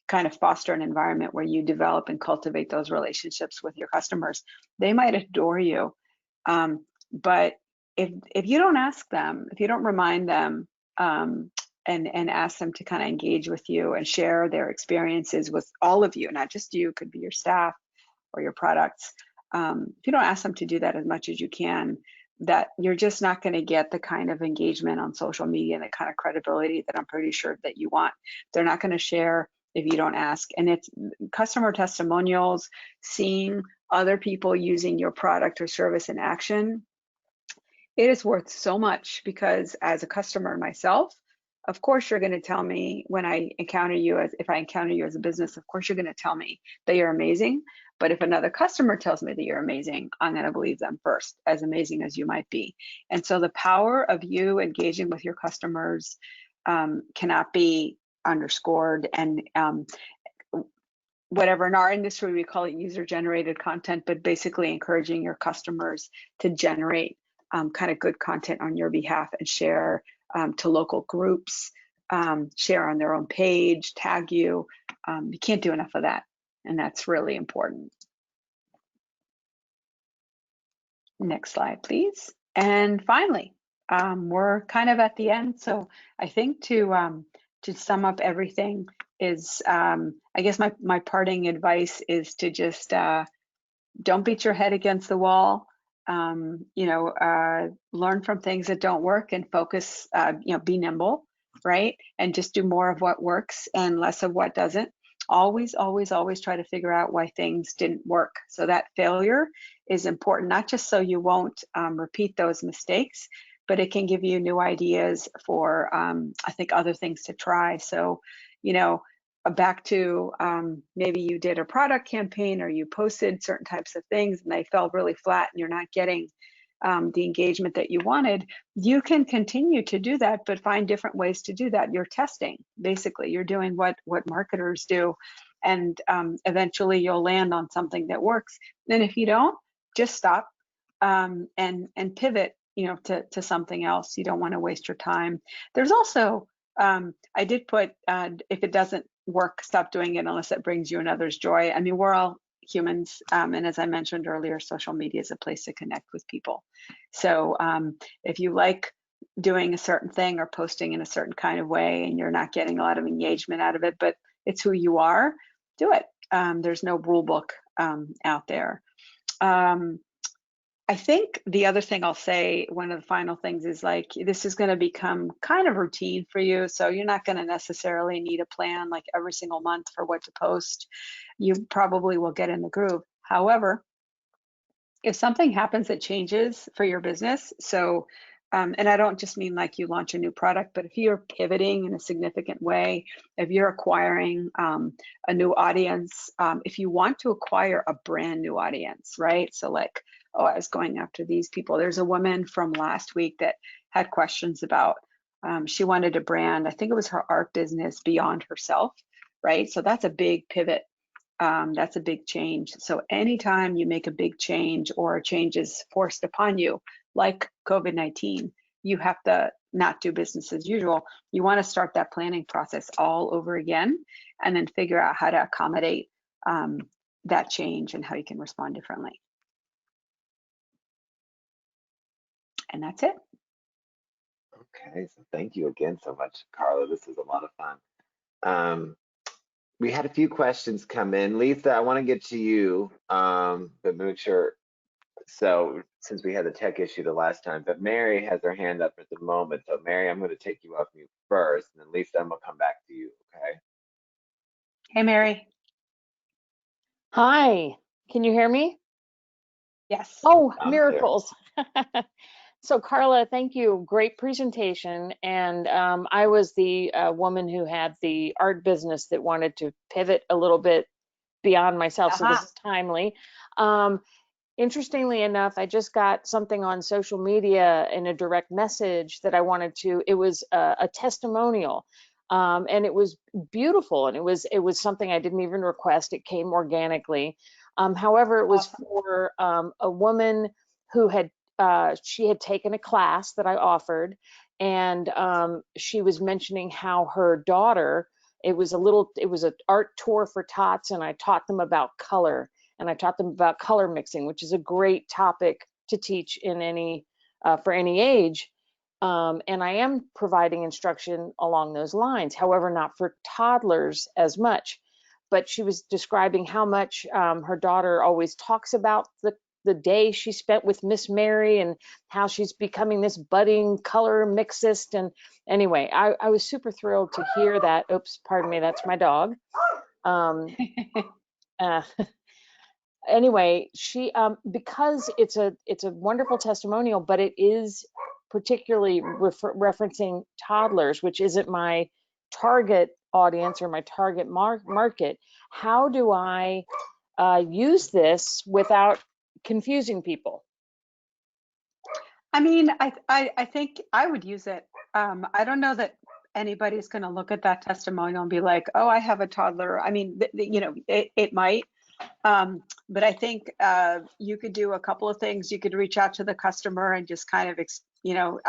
kind of foster an environment where you develop and cultivate those relationships with your customers. They might adore you, but if you don't ask them, if you don't remind them and ask them to kind of engage with you and share their experiences with all of you, not just you, could be your staff or your products. If you don't ask them to do that as much as you can, that you're just not going to get the kind of engagement on social media and the kind of credibility that I'm pretty sure that you want. They're not going to share if you don't ask. And it's customer testimonials, seeing other people using your product or service in action. It is worth so much, because as a customer myself, of course you're going to tell me when I encounter you, if I encounter you as a business, of course you're going to tell me that you're amazing. But if another customer tells me that you're amazing, I'm going to believe them first, as amazing as you might be. And so the power of you engaging with your customers cannot be underscored. And whatever, in our industry we call it user-generated content, but basically encouraging your customers to generate kind of good content on your behalf and share to local groups, share on their own page, tag you. You can't do enough of that, and that's really important. Next slide, please. And finally, we're kind of at the end. So I think to sum up everything is, I guess my parting advice is to just don't beat your head against the wall. Learn from things that don't work and focus, be nimble, right? And just do more of what works and less of what doesn't. Always, always, always try to figure out why things didn't work. So that failure is important, not just so you won't repeat those mistakes, but it can give you new ideas for, I think, other things to try. So, back to maybe you did a product campaign or you posted certain types of things and they fell really flat and you're not getting the engagement that you wanted. You can continue to do that, but find different ways to do that. You're testing, basically. You're doing what marketers do, and eventually you'll land on something that works. Then if you don't, just stop and pivot, to something else. You don't want to waste your time. There's also, I did put, if it doesn't work, stop doing it unless it brings you another's joy. I mean, we're all humans, and as I mentioned earlier, social media is a place to connect with people. So if you like doing a certain thing or posting in a certain kind of way and you're not getting a lot of engagement out of it, but it's who you are, do it. There's no rule book out there. I think the other thing I'll say, one of the final things is like, this is going to become kind of routine for you. So you're not going to necessarily need a plan like every single month for what to post. You probably will get in the groove. However, if something happens that changes for your business, so, and I don't just mean like you launch a new product, but if you're pivoting in a significant way, if you're acquiring a new audience, if you want to acquire a brand new audience, right? So like, oh, I was going after these people. There's a woman from last week that had questions about, she wanted to brand, I think it was her art business beyond herself, right? So that's a big pivot. That's a big change. So anytime you make a big change or a change is forced upon you, like COVID-19, you have to not do business as usual. You want to start that planning process all over again and then figure out how to accommodate that change and how you can respond differently. And that's it. Okay, so thank you again so much, Carla. This is a lot of fun. We had a few questions come in. Lisa, I want to get to you, but make sure. So since we had the tech issue the last time, but Mary has her hand up at the moment. So Mary, I'm going to take you off mute first, and then Lisa, I'm going to come back to you. Okay. Hey, Mary. Hi, can you hear me? Yes. Oh, I'm clear. miracles. So Carla, thank you. Great presentation. And I was the woman who had the art business that wanted to pivot a little bit beyond myself. So this is timely. Interestingly enough, I just got something on social media in a direct message that I wanted to, it was a testimonial. And it was beautiful, and it was something I didn't even request. It came organically. However, it was Awesome. for a woman who had she had taken a class that I offered, and she was mentioning how her daughter. It was an art tour for tots, and I taught them about color, and I taught them about color mixing, which is a great topic to teach in any for any age. And I am providing instruction along those lines, however, not for toddlers as much. But she was describing how much her daughter always talks about the day she spent with Miss Mary and how she's becoming this budding color mixist. And anyway, I was super thrilled to hear that. Oops, pardon me, that's my dog. Anyway, she because it's a wonderful testimonial, but it is particularly referencing toddlers, which isn't my target audience or my target market. How do I use this without confusing people? I mean, I think I would use it. I don't know that anybody's going to look at that testimonial and be like, oh, I have a toddler. I mean, you know, it might. But I think you could do a couple of things. You could reach out to the customer and just kind of, you know,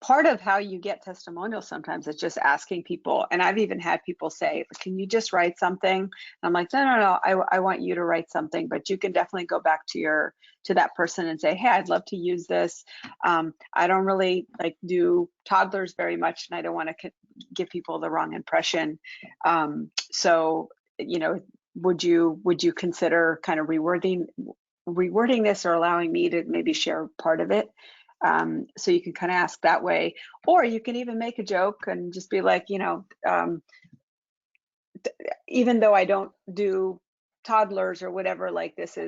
part of how you get testimonials sometimes is just asking people. And I've even had people say, can you just write something? And I'm like, no, I want you to write something, but you can definitely go back to that person and say, hey, I'd love to use this. I don't really like do toddlers very much, and I don't want to give people the wrong impression. So, you know, would you consider kind of rewording this or allowing me to maybe share part of it? So you can kind of ask that way, or you can even make a joke and just be like, you know, even though I don't do toddlers or whatever, like this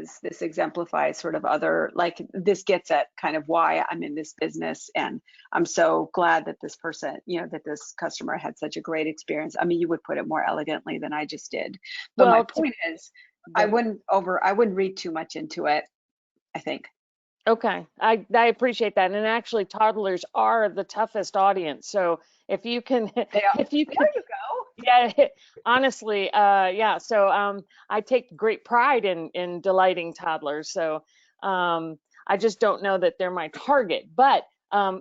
exemplifies sort of other, like this gets at kind of why I'm in this business, and I'm so glad that this person, you know, that this customer had such a great experience. I mean, you would put it more elegantly than I just did, but my point is, I wouldn't read too much into it, I think. Okay, I appreciate that. And actually, toddlers are the toughest audience. So if you can, if you can, there you go. yeah, honestly, yeah. So I take great pride in delighting toddlers. So I just don't know that they're my target. But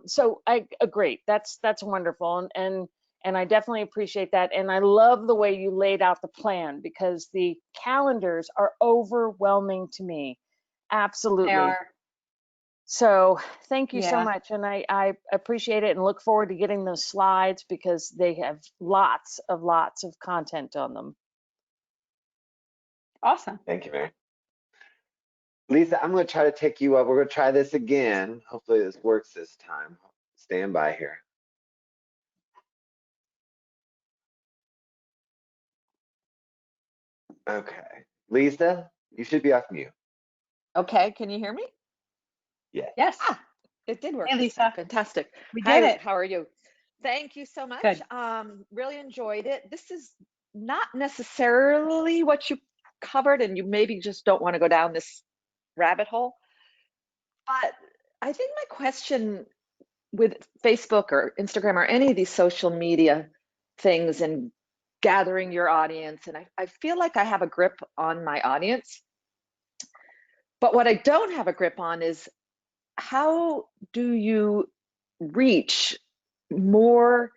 so I agree. That's wonderful, and I definitely appreciate that. And I love the way you laid out the plan, because the calendars are overwhelming to me. Absolutely. They are. So thank you so Yeah. much. And I appreciate it and look forward to getting those slides, because they have lots of content on them. Awesome. Thank you, Mary. Lisa, I'm going to try to take you up. We're going to try this again. Hopefully this works this time. Stand by here. Okay. Lisa, you should be off mute. Okay, can you hear me? Yes. Yes. Ah, it did work Hey, this time. Lisa. Fantastic. We Hi, did it. how are you? Thank you so much. Good. Really enjoyed it. This is not necessarily what you covered, and you maybe just don't want to go down this rabbit hole. But I think my question with Facebook or Instagram or any of these social media things and gathering your audience, and I feel like I have a grip on my audience. But what I don't have a grip on is how do you reach more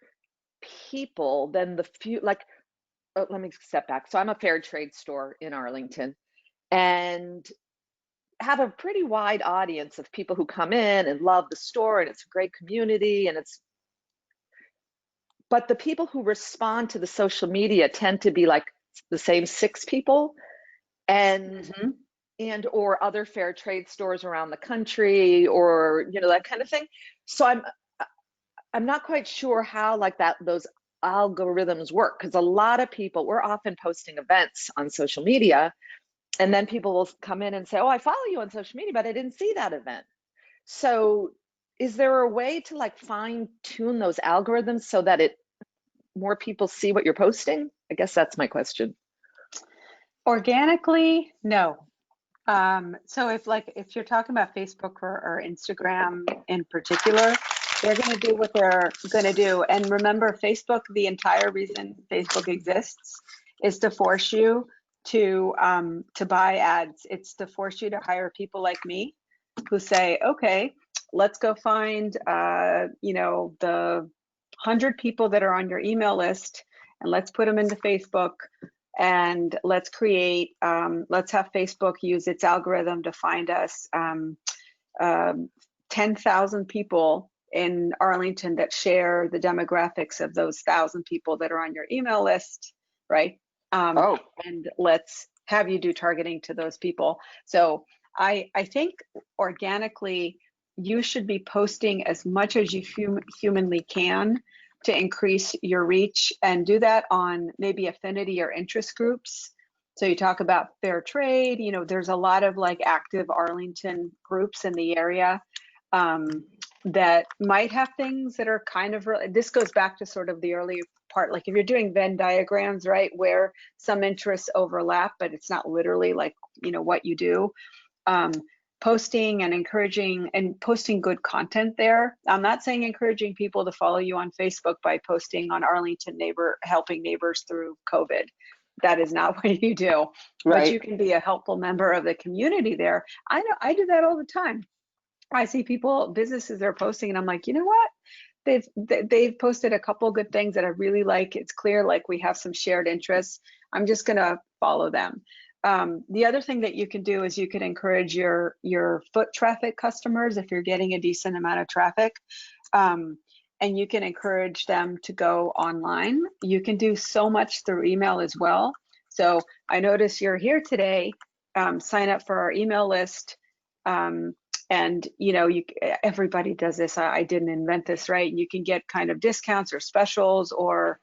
people than the few, like, oh, let me step back. So I'm a fair trade store in Arlington and have a pretty wide audience of people who come in and love the store, and it's a great community, and but the people who respond to the social media tend to be like the same 6 people, and or other fair trade stores around the country, or that kind of thing. So I'm not quite sure how like those algorithms work, because a lot of people, we're often posting events on social media, and then people will come in and say, oh, I follow you on social media, but I didn't see that event. So is there a way to like fine tune those algorithms so that more people see what you're posting? I guess that's my question. Organically, no. So if you're talking about Facebook or Instagram in particular, they're going to do what they're going to do. And remember, Facebook, the entire reason Facebook exists is to force you to buy ads. It's to force you to hire people like me who say, okay, let's go find the 100 people that are on your email list, and let's put them into Facebook. And let's have Facebook use its algorithm to find us 10,000 people in Arlington that share the demographics of those 1,000 people that are on your email list, right? And let's have you do targeting to those people. So I think organically, you should be posting as much as you humanly can to increase your reach, and do that on maybe affinity or interest groups. So you talk about fair trade, there's a lot of like active Arlington groups in the area that might have things that are kind of, this goes back to sort of the early part, like if you're doing Venn diagrams, right, where some interests overlap, but it's not literally like, what you do. Posting and encouraging and posting good content there. I'm not saying encouraging people to follow you on Facebook by posting on Arlington helping neighbors through COVID. That is not what you do. Right. But you can be a helpful member of the community there. I know I do that all the time. I see businesses are posting, and I'm like, you know what? They've posted a couple of good things that I really like. It's clear like we have some shared interests. I'm just gonna follow them. The other thing that you can do is you can encourage your foot traffic customers if you're getting a decent amount of traffic, and you can encourage them to go online. You can do so much through email as well. So I notice you're here today. Sign up for our email list, and everybody does this. I didn't invent this, right? You can get kind of discounts or specials or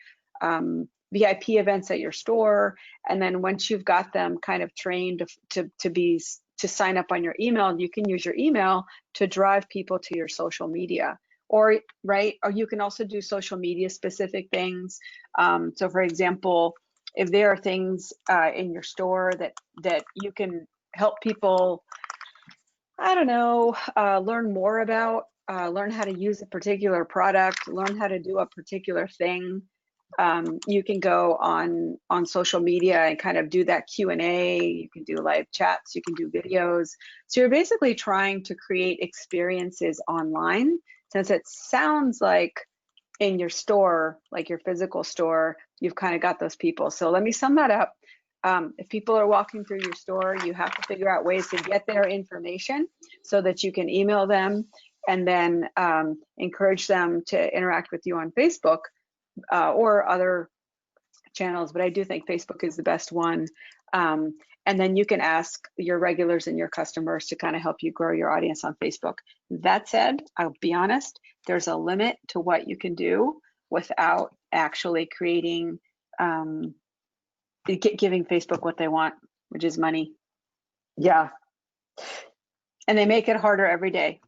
VIP events at your store, and then once you've got them kind of trained to sign up on your email, you can use your email to drive people to your social media, or you can also do social media specific things. So for example, if there are things in your store that you can help people, I don't know, learn more about, learn how to use a particular product, learn how to do a particular thing. You can go on social media and kind of do that Q&A. You can do live chats, you can do videos. So you're basically trying to create experiences online, since it sounds like in your store, like your physical store, you've kind of got those people. So let me sum that up. If people are walking through your store, you have to figure out ways to get their information so that you can email them, and then encourage them to interact with you on Facebook or other channels, but I do think Facebook is the best one. And then you can ask your regulars and your customers to kind of help you grow your audience on Facebook. That said, I'll be honest, there's a limit to what you can do without actually creating, giving Facebook what they want, which is money. Yeah. And they make it harder every day.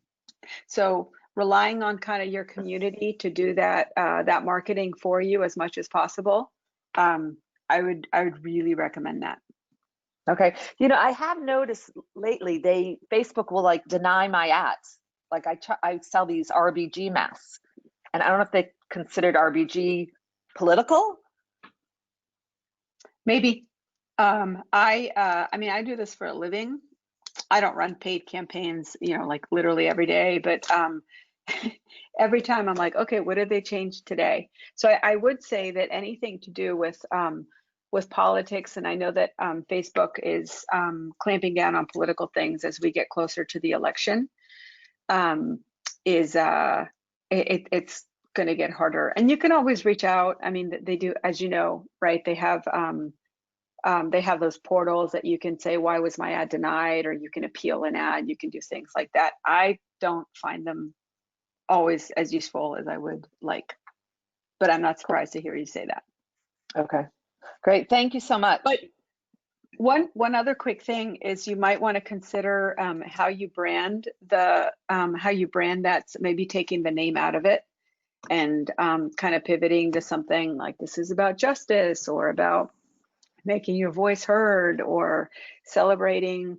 So relying on kind of your community to do that that marketing for you as much as possible, I would really recommend that. Okay. You know, I have noticed lately Facebook will like deny my ads. Like I sell these RBG masks, and I don't know if they considered RBG political. Maybe. I mean, I do this for a living. I don't run paid campaigns, you know, like literally every day, but every time I'm like, okay, what did they change today? So I would say that anything to do with politics, and I know that Facebook is clamping down on political things as we get closer to the election, it's going to get harder. And you can always reach out. I mean, they do, as you know, right? They have those portals that you can say, why was my ad denied? Or you can appeal an ad. You can do things like that. I don't find them always as useful as I would like, but I'm not surprised to hear you say that. Okay, great. Thank you so much. But one other quick thing is you might want to consider how you brand that, maybe taking the name out of it and kind of pivoting to something like this is about justice, or about making your voice heard, or celebrating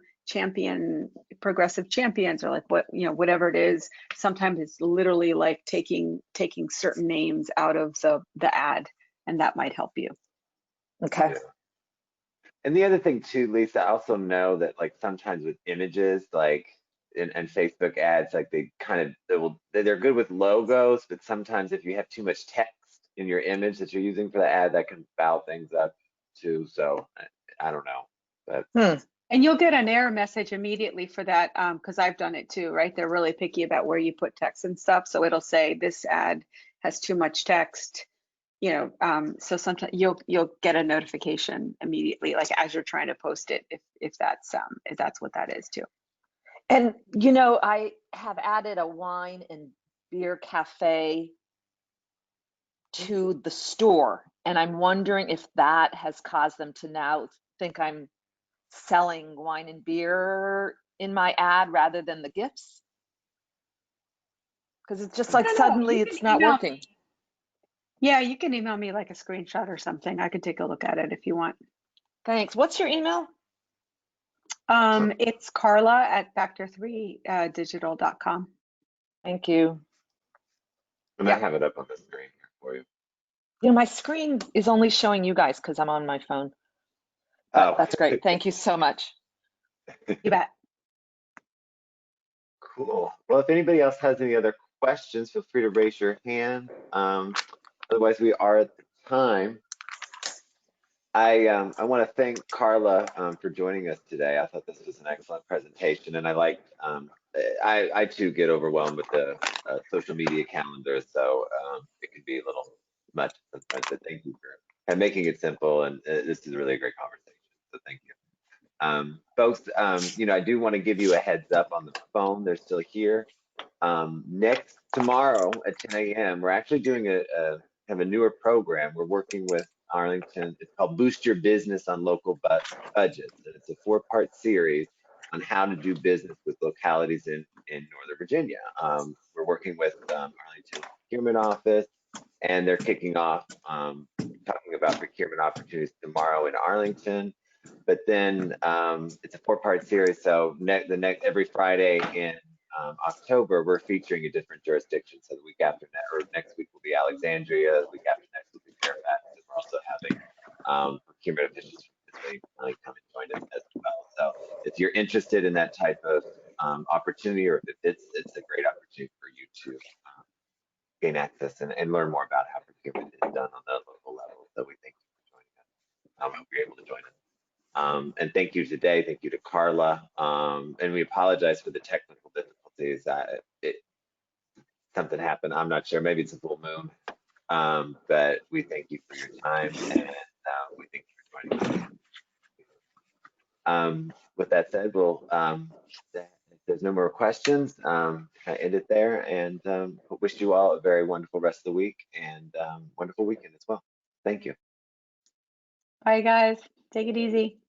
progressive champions, or like whatever it is. Sometimes it's literally like taking certain names out of the ad, and that might help you. Okay. Yeah. And the other thing too, Lisa, I also know that like sometimes with images, like and Facebook ads, like they're good with logos, but sometimes if you have too much text in your image that you're using for the ad, that can foul things up too. So I don't know, but And you'll get an error message immediately for that, because I've done it too, right? They're really picky about where you put text and stuff, so it'll say this ad has too much text. So sometimes you'll get a notification immediately, like as you're trying to post it, if that's what that is too. And you know, I have added a wine and beer cafe to the store, and I'm wondering if that has caused them to now think I'm selling wine and beer in my ad rather than the gifts, because it's just like suddenly it's not working. Yeah, you can email me like a screenshot or something. I can take a look at it if you want. Thanks. What's your email? It's Carla@factor3digital.com. Thank you. and I have it up on the screen here for you. You know, my screen is only showing you guys because I'm on my phone. But that's great. Thank you so much. You bet. Cool. Well, if anybody else has any other questions, feel free to raise your hand. Otherwise, we are at the time. I want to thank Carla for joining us today. I thought this was an excellent presentation, and I liked. I too get overwhelmed with the social media calendar, so it can be a little much sometimes. But thank you for making it simple, and this is really a great conversation. So thank you. Folks, I do want to give you a heads up on the phone. They're still here. Tomorrow at 10 a.m., we're actually doing have a newer program. We're working with Arlington. It's called Boost Your Business on Local Budgets. And it's a 4-part series on how to do business with localities in Northern Virginia. We're working with Arlington Procurement Office, and they're kicking off talking about procurement opportunities tomorrow in Arlington. But then it's a 4-part series. So every Friday in October, we're featuring a different jurisdiction. So the week after next week will be Alexandria. The week after next will be Fairfax. And we're also having procurement officials from Pennsylvania come and join us as well. So if you're interested in that type of opportunity, or if it's a great opportunity for you to gain access and learn more about how procurement is done on the local level. So we thank you for joining us. I hope you're able to join us. And thank you today. Thank you to Carla. And we apologize for the technical difficulties. Something happened. I'm not sure. Maybe it's a full moon. But we thank you for your time. And joining us. With that said, we'll, if there's no more questions, kind of end it there, and wish you all a very wonderful rest of the week and wonderful weekend as well. Thank you. Bye, guys. Take it easy.